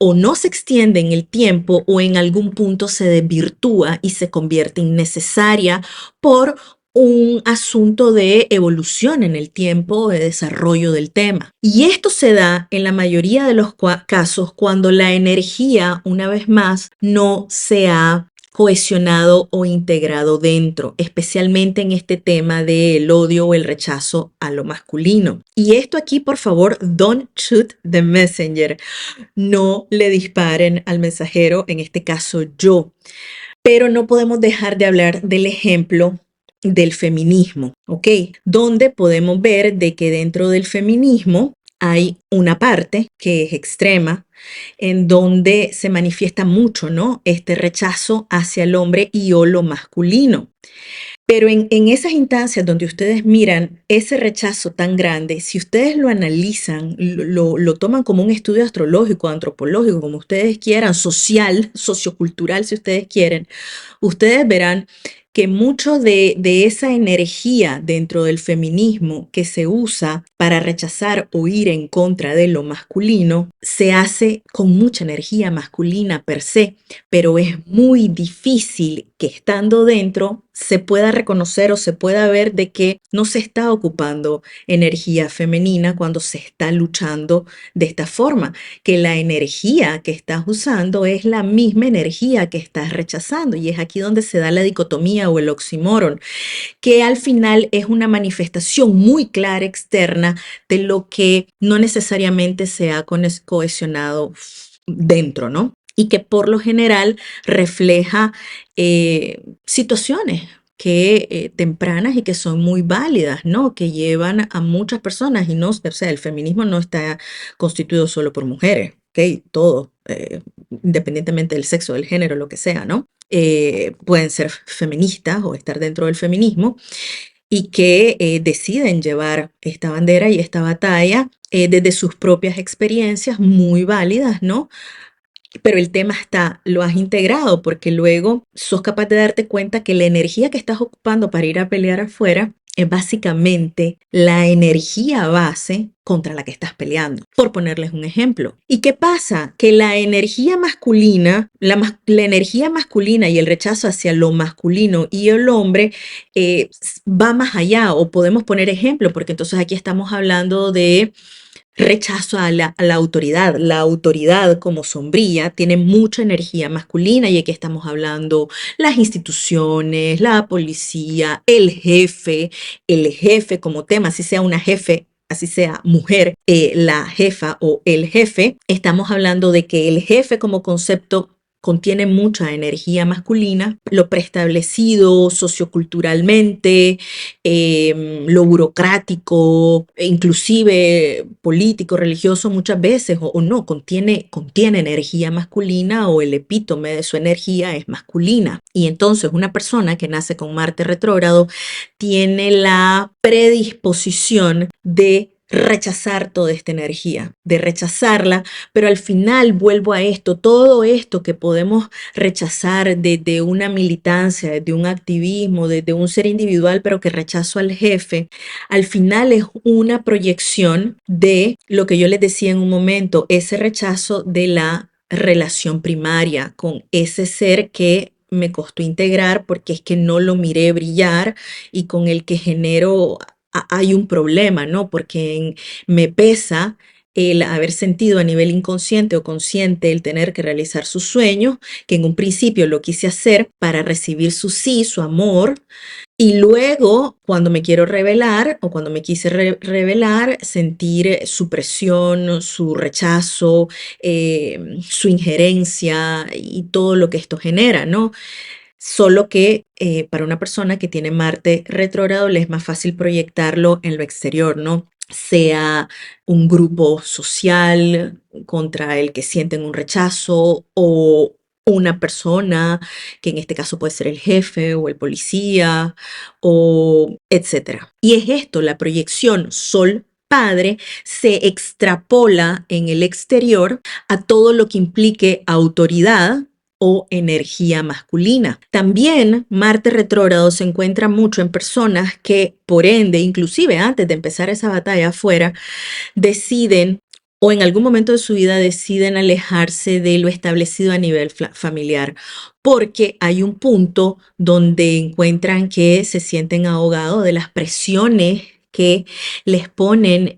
o no se extiende en el tiempo o en algún punto se desvirtúa y se convierte innecesaria por un asunto de evolución en el tiempo, de desarrollo del tema. Y esto se da en la mayoría de los casos cuando la energía, una vez más, no se ha cohesionado o integrado dentro, especialmente en este tema del odio o el rechazo a lo masculino. Y esto aquí, por favor, don't shoot the messenger. No le disparen al mensajero, en este caso yo. Pero no podemos dejar de hablar del ejemplo del feminismo, ¿ok? Donde podemos ver de que dentro del feminismo hay una parte que es extrema, en donde se manifiesta mucho, ¿no? Este rechazo hacia el hombre y o lo masculino. Pero en esas instancias donde ustedes miran ese rechazo tan grande, si ustedes lo analizan, lo toman como un estudio astrológico, antropológico, como ustedes quieran, social, sociocultural, si ustedes quieren, ustedes verán que mucho de esa energía dentro del feminismo que se usa para rechazar o ir en contra de lo masculino, se hace con mucha energía masculina per se, pero es muy difícil que estando dentro se pueda reconocer o se pueda ver de que no se está ocupando energía femenina cuando se está luchando de esta forma, que la energía que estás usando es la misma energía que estás rechazando, y es aquí donde se da la dicotomía o el oxímoron, que al final es una manifestación muy clara externa de lo que no necesariamente se ha cohesionado dentro, ¿no? Y que por lo general refleja situaciones que tempranas y que son muy válidas, ¿no? Que llevan a muchas personas y no, o sea, el feminismo no está constituido solo por mujeres, ¿ok? Todo, independientemente del sexo, del género, lo que sea, ¿no? Pueden ser feministas o estar dentro del feminismo y que deciden llevar esta bandera y esta batalla desde sus propias experiencias muy válidas, ¿no? Pero el tema está, lo has integrado porque luego sos capaz de darte cuenta que la energía que estás ocupando para ir a pelear afuera es básicamente la energía base contra la que estás peleando, por ponerles un ejemplo. ¿Y qué pasa? Que la energía masculina, la energía masculina y el rechazo hacia lo masculino y el hombre va más allá, o podemos poner ejemplo, porque entonces aquí estamos hablando de rechazo a la autoridad. La autoridad como sombría tiene mucha energía masculina y aquí estamos hablando las instituciones, la policía, el jefe como tema, si sea una jefe así sea mujer, la jefa o el jefe, estamos hablando de que el jefe como concepto contiene mucha energía masculina, lo preestablecido socioculturalmente, lo burocrático, e inclusive político, religioso, muchas veces o no, contiene energía masculina o el epítome de su energía es masculina. Y entonces una persona que nace con Marte retrógrado tiene la predisposición de rechazar toda esta energía, de rechazarla, pero al final vuelvo a esto, todo esto que podemos rechazar desde una militancia, desde un activismo, desde un ser individual, pero que rechazo al jefe, al final es una proyección de lo que yo les decía en un momento, ese rechazo de la relación primaria con ese ser que me costó integrar porque es que no lo miré brillar y con el que genero hay un problema, ¿no? Porque me pesa el haber sentido a nivel inconsciente o consciente el tener que realizar sus sueños, que en un principio lo quise hacer para recibir su sí, su amor, y luego cuando me quiero revelar o cuando me quise revelar, sentir su presión, su rechazo, su injerencia y todo lo que esto genera, ¿no? Solo que para una persona que tiene Marte retrógrado le es más fácil proyectarlo en lo exterior, ¿no? Sea un grupo social contra el que sienten un rechazo o una persona, que en este caso puede ser el jefe o el policía o etcétera. Y es esto, la proyección Sol Padre se extrapola en el exterior a todo lo que implique autoridad o energía masculina. También Marte retrógrado se encuentra mucho en personas que, por ende, inclusive antes de empezar esa batalla afuera, deciden o en algún momento de su vida deciden alejarse de lo establecido a nivel familiar, porque hay un punto donde encuentran que se sienten ahogados de las presiones que les ponen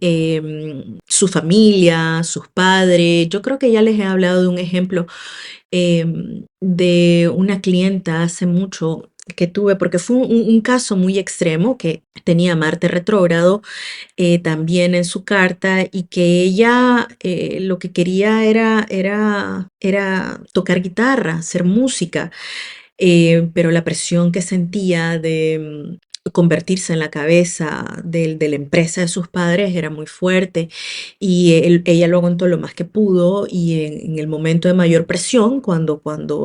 su familia, sus padres. Yo creo que ya les he hablado de un ejemplo de una clienta hace mucho que tuve, porque fue un caso muy extremo que tenía Marte retrógrado también en su carta y que ella lo que quería era tocar guitarra, hacer música, pero la presión que sentía de convertirse en la cabeza de la empresa de sus padres era muy fuerte y ella lo aguantó lo más que pudo y en el momento de mayor presión, cuando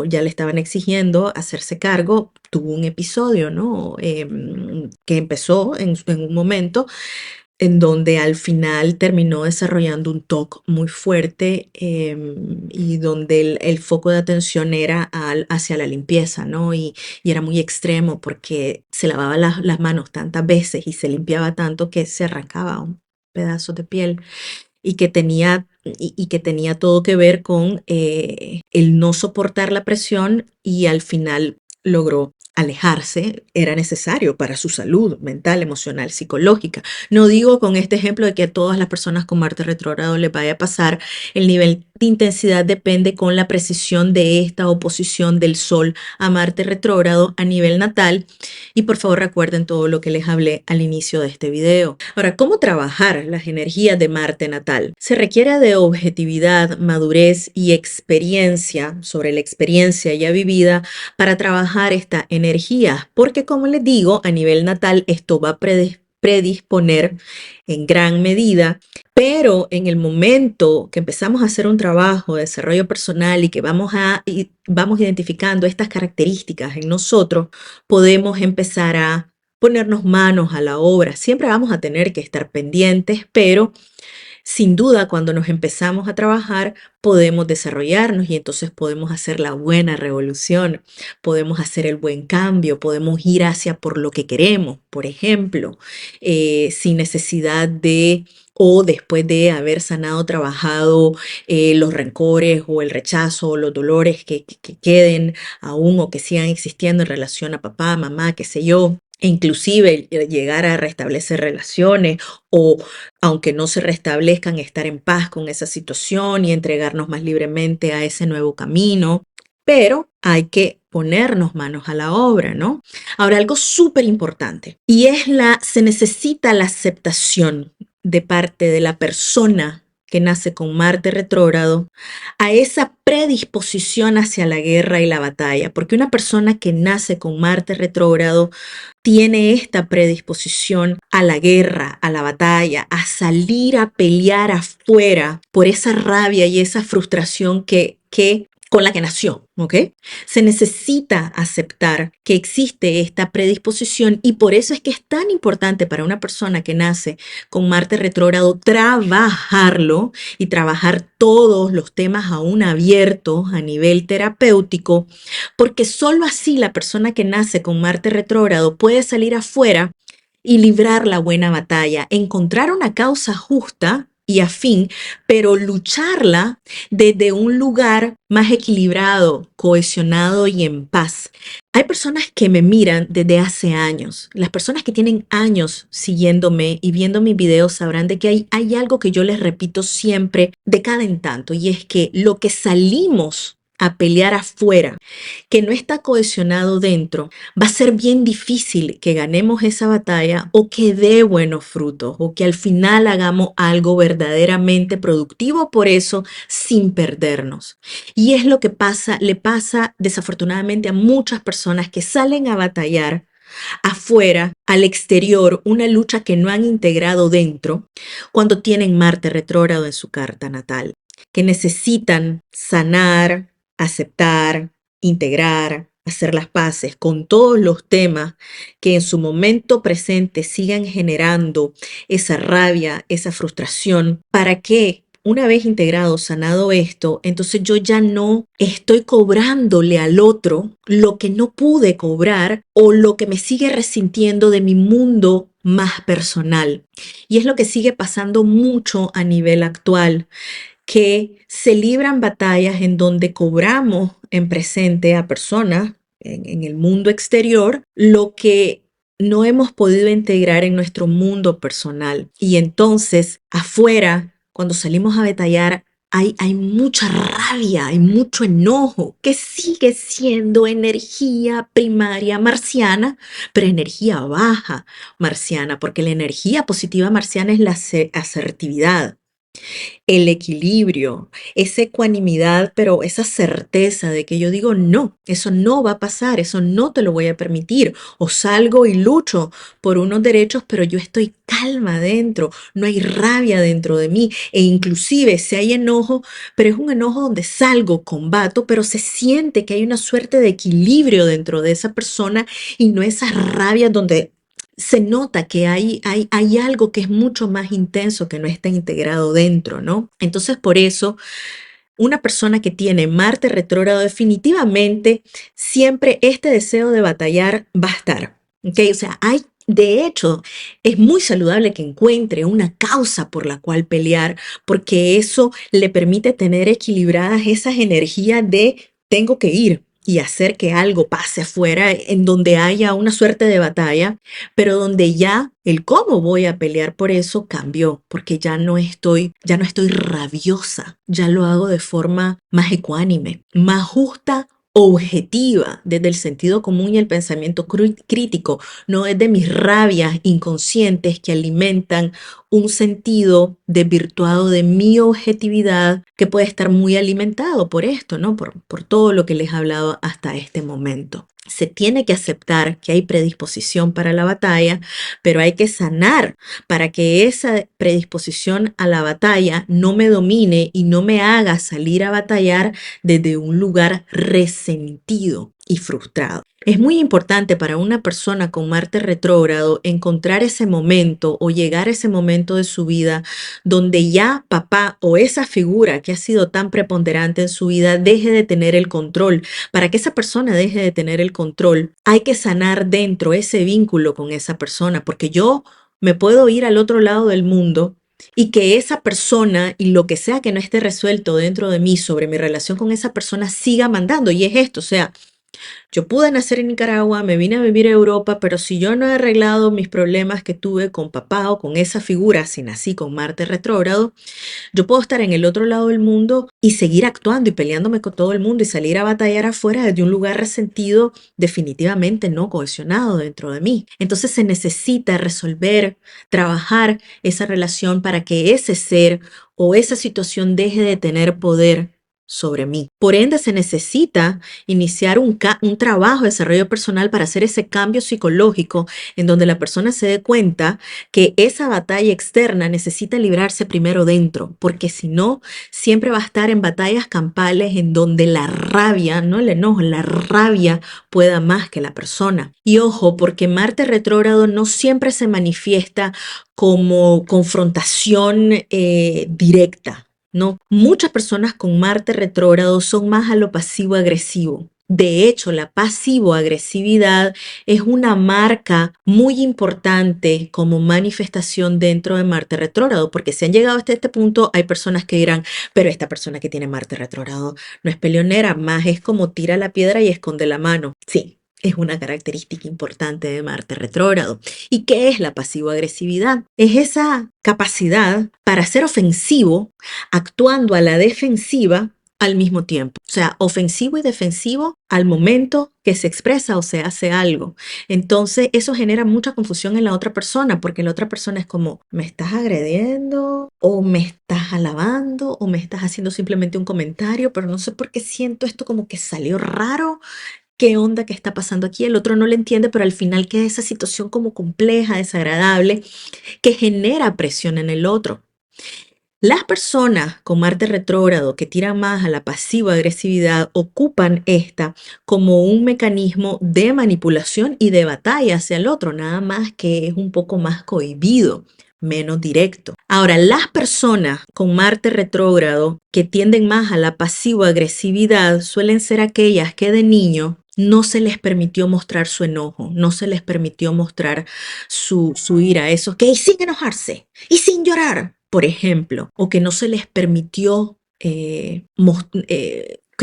ya le estaban exigiendo hacerse cargo, tuvo un episodio, ¿no? Que empezó en un momento en donde al final terminó desarrollando un TOC muy fuerte y donde el foco de atención era hacia la limpieza, ¿no? Y era muy extremo porque se lavaba las manos tantas veces y se limpiaba tanto que se arrancaba un pedazo de piel y que tenía todo que ver con el no soportar la presión y al final logró alejarse, era necesario para su salud mental, emocional, psicológica. No digo con este ejemplo de que a todas las personas con Marte retrógrado les vaya a pasar, el nivel de intensidad depende con la precisión de esta oposición del Sol a Marte retrógrado a nivel natal y por favor recuerden todo lo que les hablé al inicio de este video. Ahora, ¿cómo trabajar las energías de Marte natal? Se requiere de objetividad, madurez y experiencia sobre la experiencia ya vivida para trabajar esta energía, porque como les digo, a nivel natal esto va a predisponer en gran medida, pero en el momento que empezamos a hacer un trabajo de desarrollo personal y que vamos identificando estas características en nosotros, podemos empezar a ponernos manos a la obra. Siempre vamos a tener que estar pendientes, pero sin duda, cuando nos empezamos a trabajar, podemos desarrollarnos y entonces podemos hacer la buena revolución, podemos hacer el buen cambio, podemos ir hacia por lo que queremos, por ejemplo, sin necesidad de o después de haber sanado, trabajado los rencores o el rechazo o los dolores que queden aún o que sigan existiendo en relación a papá, mamá, qué sé yo. E inclusive llegar a restablecer relaciones o aunque no se restablezcan, estar en paz con esa situación y entregarnos más libremente a ese nuevo camino. Pero hay que ponernos manos a la obra, ¿no? Ahora, algo súper importante y se necesita la aceptación de parte de la persona que nace con Marte retrógrado a esa predisposición hacia la guerra y la batalla, porque una persona que nace con Marte retrógrado tiene esta predisposición a la guerra, a la batalla, a salir a pelear afuera por esa rabia y esa frustración con la que nació, ¿ok? Se necesita aceptar que existe esta predisposición y por eso es que es tan importante para una persona que nace con Marte retrógrado trabajarlo y trabajar todos los temas aún abiertos a nivel terapéutico, porque solo así la persona que nace con Marte retrógrado puede salir afuera y librar la buena batalla, encontrar una causa justa y afín, pero lucharla desde un lugar más equilibrado, cohesionado y en paz. Hay personas que me miran desde hace años. Las personas que tienen años siguiéndome y viendo mis videos sabrán de que hay algo que yo les repito siempre de cada en tanto, y es que lo que salimos a pelear afuera, que no está cohesionado dentro, va a ser bien difícil que ganemos esa batalla o que dé buenos frutos o que al final hagamos algo verdaderamente productivo por eso sin perdernos. Y es lo que le pasa desafortunadamente a muchas personas que salen a batallar afuera, al exterior, una lucha que no han integrado dentro cuando tienen Marte retrógrado en su carta natal, que necesitan sanar, aceptar, integrar, hacer las paces con todos los temas que en su momento presente sigan generando esa rabia, esa frustración, para que una vez integrado, sanado esto, entonces yo ya no estoy cobrándole al otro lo que no pude cobrar o lo que me sigue resintiendo de mi mundo más personal. Y es lo que sigue pasando mucho a nivel actual, que se libran batallas en donde cobramos en presente a personas en el mundo exterior lo que no hemos podido integrar en nuestro mundo personal. Y entonces afuera, cuando salimos a batallar, hay mucha rabia, hay mucho enojo, que sigue siendo energía primaria marciana, pero energía baja marciana, porque la energía positiva marciana es la asertividad, el equilibrio, esa ecuanimidad, pero esa certeza de que yo digo, no, eso no va a pasar, eso no te lo voy a permitir. O salgo y lucho por unos derechos, pero yo estoy calma dentro, no hay rabia dentro de mí. E inclusive si hay enojo, pero es un enojo donde salgo, combato, pero se siente que hay una suerte de equilibrio dentro de esa persona y no esa rabia donde se nota que hay algo que es mucho más intenso que no está integrado dentro, ¿no? Entonces, por eso, una persona que tiene Marte retrógrado definitivamente siempre este deseo de batallar va a estar, ¿ok? O sea, de hecho, es muy saludable que encuentre una causa por la cual pelear, porque eso le permite tener equilibradas esas energías de tengo que ir y hacer que algo pase afuera en donde haya una suerte de batalla, pero donde ya el cómo voy a pelear por eso cambió, porque ya no estoy rabiosa, ya lo hago de forma más ecuánime, más justa, objetiva, desde el sentido común y el pensamiento crítico, no desde mis rabias inconscientes que alimentan un sentido desvirtuado de mi objetividad que puede estar muy alimentado por esto, ¿no? Por todo lo que les he hablado hasta este momento. Se tiene que aceptar que hay predisposición para la batalla, pero hay que sanar para que esa predisposición a la batalla no me domine y no me haga salir a batallar desde un lugar resentido y frustrado. Es muy importante para una persona con Marte retrógrado encontrar ese momento o llegar a ese momento de su vida donde ya papá o esa figura que ha sido tan preponderante en su vida deje de tener el control. Para que esa persona deje de tener el control, hay que sanar dentro ese vínculo con esa persona, porque yo me puedo ir al otro lado del mundo y que esa persona y lo que sea que no esté resuelto dentro de mí sobre mi relación con esa persona siga mandando. Y es esto, o sea, Yo pude nacer en Nicaragua, me vine a vivir a Europa, pero si yo no he arreglado mis problemas que tuve con papá o con esa figura, si nací con Marte retrógrado, yo puedo estar en el otro lado del mundo y seguir actuando y peleándome con todo el mundo y salir a batallar afuera desde un lugar resentido, definitivamente no cohesionado dentro de mí. Entonces se necesita resolver, trabajar esa relación para que ese ser o esa situación deje de tener poder sobre mí. Por ende, se necesita iniciar un trabajo de desarrollo personal para hacer ese cambio psicológico en donde la persona se dé cuenta que esa batalla externa necesita librarse primero dentro, porque si no, siempre va a estar en batallas campales en donde la rabia, no el enojo, la rabia pueda más que la persona. Y ojo, porque Marte retrógrado no siempre se manifiesta como confrontación directa. No, muchas personas con Marte retrógrado son más a lo pasivo-agresivo. De hecho, la pasivo-agresividad es una marca muy importante como manifestación dentro de Marte retrógrado, porque si han llegado hasta este punto, hay personas que dirán, pero esta persona que tiene Marte retrógrado no es peleonera, más es como tira la piedra y esconde la mano. Sí. Es una característica importante de Marte retrógrado. ¿Y qué es la pasivo-agresividad? Es esa capacidad para ser ofensivo actuando a la defensiva al mismo tiempo. O sea, ofensivo y defensivo al momento que se expresa o se hace algo. Entonces, eso genera mucha confusión en la otra persona, porque la otra persona es como, ¿me estás agrediendo? ¿O me estás alabando? ¿O me estás haciendo simplemente un comentario? Pero no sé por qué siento esto como que salió raro. ¿Qué onda que está pasando aquí? El otro no le entiende, pero al final queda esa situación como compleja, desagradable, que genera presión en el otro. Las personas con Marte retrógrado que tiran más a la pasiva agresividad ocupan esta como un mecanismo de manipulación y de batalla hacia el otro, nada más que es un poco más cohibido, menos directo. Ahora, las personas con Marte retrógrado que tienden más a la pasiva agresividad suelen ser aquellas que de niño no se les permitió mostrar su enojo, no se les permitió mostrar su ira, eso que sin enojarse y sin llorar, por ejemplo, o que no se les permitió, que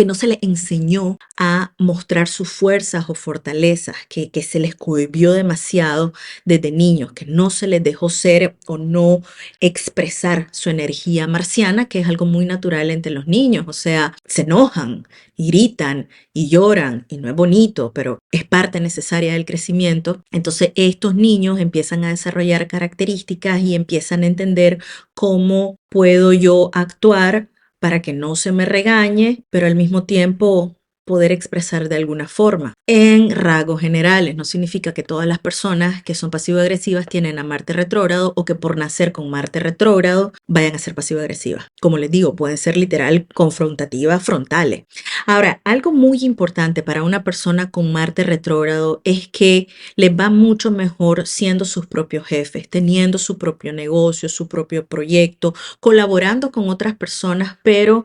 no se les enseñó a mostrar sus fuerzas o fortalezas, que se les cohibió demasiado desde niños, que no se les dejó ser o no expresar su energía marciana, que es algo muy natural entre los niños, o sea, se enojan y gritan y lloran y no es bonito, pero es parte necesaria del crecimiento. Entonces estos niños empiezan a desarrollar características y empiezan a entender cómo puedo yo actuar para que no se me regañe, pero al mismo tiempo poder expresar de alguna forma. En rasgos generales, no significa que todas las personas que son pasivo-agresivas tienen a Marte retrógrado o que por nacer con Marte retrógrado vayan a ser pasivo-agresivas. Como les digo, pueden ser literal confrontativas frontales. Ahora, algo muy importante para una persona con Marte retrógrado es que les va mucho mejor siendo sus propios jefes, teniendo su propio negocio, su propio proyecto, colaborando con otras personas, pero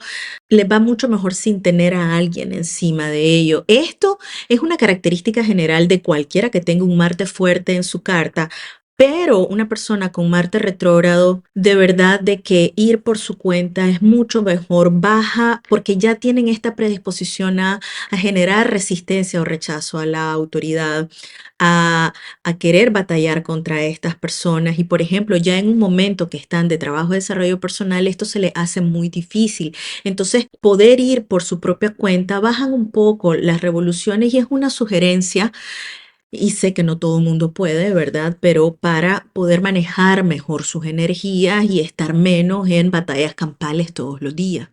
les va mucho mejor sin tener a alguien encima de ello. Esto es una característica general de cualquiera que tenga un Marte fuerte en su carta, pero una persona con Marte retrógrado, de verdad de que ir por su cuenta es mucho mejor, baja, porque ya tienen esta predisposición a generar resistencia o rechazo a la autoridad, a querer batallar contra estas personas. Y por ejemplo, ya en un momento que están de trabajo de desarrollo personal, esto se les hace muy difícil. Entonces, poder ir por su propia cuenta, bajan un poco las revoluciones y es una sugerencia y sé que no todo el mundo puede, ¿verdad? Pero para poder manejar mejor sus energías y estar menos en batallas campales todos los días.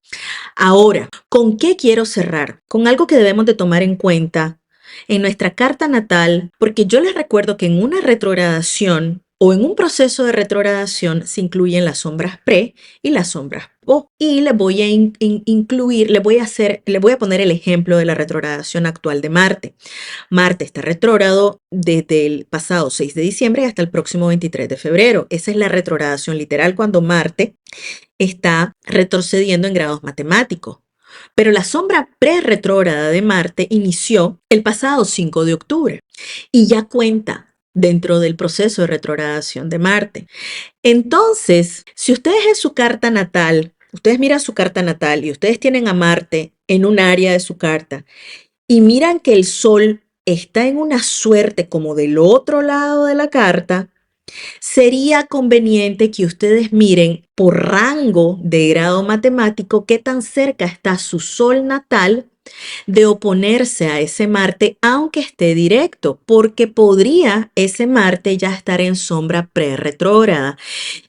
Ahora, ¿con qué quiero cerrar? Con algo que debemos de tomar en cuenta en nuestra carta natal, porque yo les recuerdo que en una retrogradación o en un proceso de retrogradación se incluyen las sombras pre y las sombras post. Y les voy a incluir, les voy a poner el ejemplo de la retrogradación actual de Marte. Marte está retrógrado desde el pasado 6 de diciembre hasta el próximo 23 de febrero. Esa es la retrogradación literal cuando Marte está retrocediendo en grados matemáticos. Pero la sombra pre-retrógrada de Marte inició el pasado 5 de octubre y ya cuenta dentro del proceso de retrogradación de Marte. Entonces, si ustedes en su carta natal, ustedes miran su carta natal y ustedes tienen a Marte en un área de su carta y miran que el Sol está en una suerte como del otro lado de la carta, sería conveniente que ustedes miren por rango de grado matemático qué tan cerca está su Sol natal de oponerse a ese Marte, aunque esté directo, porque podría ese Marte ya estar en sombra pre-retrógrada.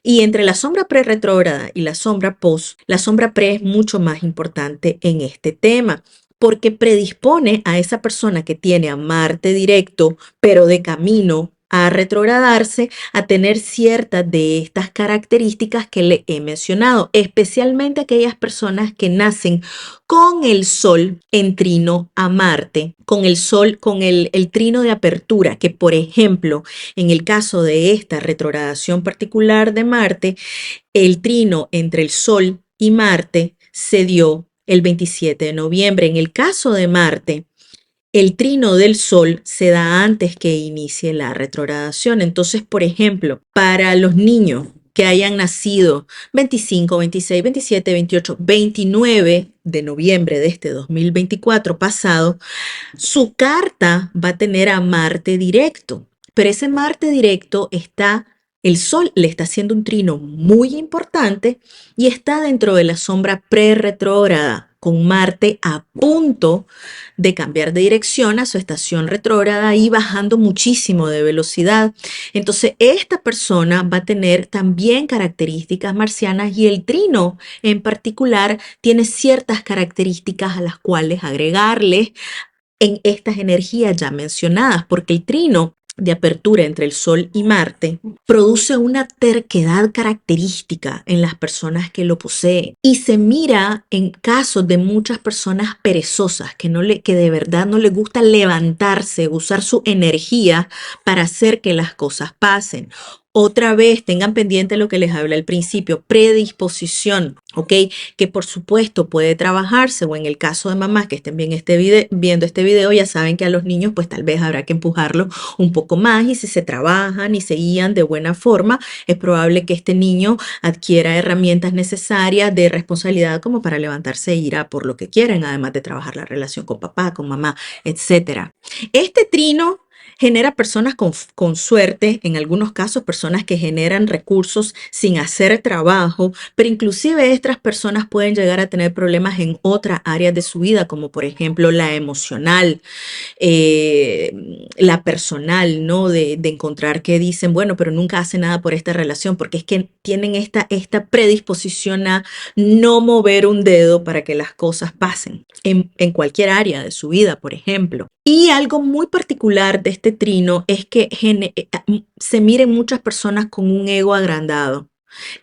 Y entre la sombra pre-retrógrada y la sombra post, la sombra pre es mucho más importante en este tema, porque predispone a esa persona que tiene a Marte directo, pero de camino a retrogradarse, a tener ciertas de estas características que le he mencionado, especialmente aquellas personas que nacen con el Sol en trino a Marte, con el Sol, con el trino de apertura, que por ejemplo, en el caso de esta retrogradación particular de Marte, el trino entre el Sol y Marte se dio el 27 de noviembre. En el caso de Marte, el trino del Sol se da antes que inicie la retrogradación. Entonces, por ejemplo, para los niños que hayan nacido 25, 26, 27, 28, 29 de noviembre de este 2024 pasado, su carta va a tener a Marte directo, pero ese Marte directo está, el Sol le está haciendo un trino muy importante y está dentro de la sombra pre-retrógrada, con Marte a punto de cambiar de dirección a su estación retrógrada y bajando muchísimo de velocidad. Entonces, esta persona va a tener también características marcianas y el trino en particular tiene ciertas características a las cuales agregarle en estas energías ya mencionadas, porque el trino de apertura entre el Sol y Marte produce una terquedad característica en las personas que lo poseen y se mira en casos de muchas personas perezosas que de verdad no les gusta levantarse, usar su energía para hacer que las cosas pasen. Otra vez, tengan pendiente lo que les hablé al principio, predisposición, ¿ok? Que por supuesto puede trabajarse, o en el caso de mamás que estén viendo este video, ya saben que a los niños pues tal vez habrá que empujarlos un poco más, y si se trabajan y se guían de buena forma, es probable que este niño adquiera herramientas necesarias de responsabilidad como para levantarse e ir a por lo que quieren, además de trabajar la relación con papá, con mamá, etcétera. Este trino genera personas con suerte, en algunos casos personas que generan recursos sin hacer trabajo, pero inclusive estas personas pueden llegar a tener problemas en otras áreas de su vida, como por ejemplo la emocional, la personal, ¿no? De encontrar que dicen, bueno, pero nunca hace nada por esta relación, porque es que tienen esta predisposición a no mover un dedo para que las cosas pasen en cualquier área de su vida, por ejemplo. Y algo muy particular de este trino es que se miren muchas personas con un ego agrandado,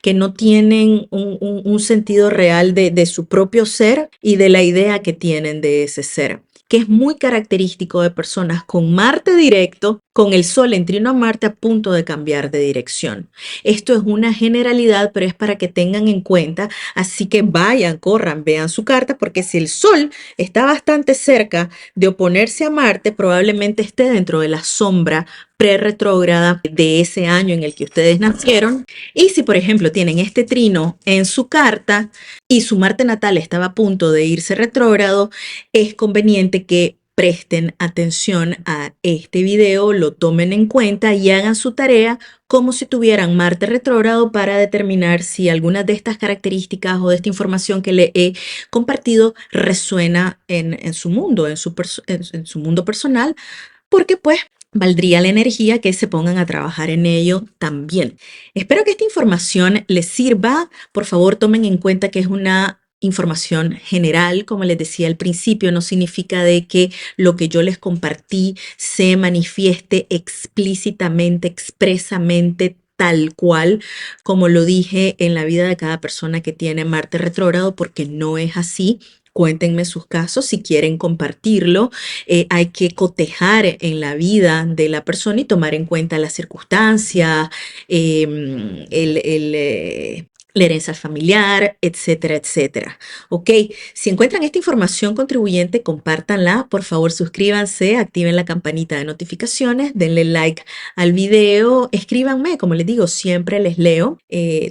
que no tienen un sentido real de su propio ser y de la idea que tienen de ese ser, que es muy característico de personas con Marte directo, con el Sol en trino a Marte a punto de cambiar de dirección. Esto es una generalidad, pero es para que tengan en cuenta, así que vayan, corran, vean su carta, porque si el Sol está bastante cerca de oponerse a Marte, probablemente esté dentro de la sombra pre-retrógrada de ese año en el que ustedes nacieron. Y si, por ejemplo, tienen este trino en su carta y su Marte natal estaba a punto de irse retrógrado, es conveniente que presten atención a este video, lo tomen en cuenta y hagan su tarea como si tuvieran Marte retrógrado para determinar si alguna de estas características o de esta información que le he compartido resuena en su mundo, en su mundo personal, porque pues valdría la energía que se pongan a trabajar en ello también. Espero que esta información les sirva. Por favor, tomen en cuenta que es una información general, como les decía al principio, no significa de que lo que yo les compartí se manifieste explícitamente, expresamente, tal cual como lo dije en la vida de cada persona que tiene Marte retrógrado, porque no es así. Cuéntenme sus casos si quieren compartirlo. Hay que cotejar en la vida de la persona y tomar en cuenta las circunstancias, la herencia familiar, etcétera, etcétera. Ok, si encuentran esta información contribuyente, compártanla. Por favor, suscríbanse, activen la campanita de notificaciones, denle like al video, escríbanme, como les digo, siempre les leo.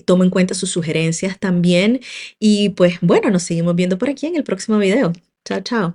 Tomo en cuenta sus sugerencias también. Y pues bueno, nos seguimos viendo por aquí en el próximo video. Chao, chao.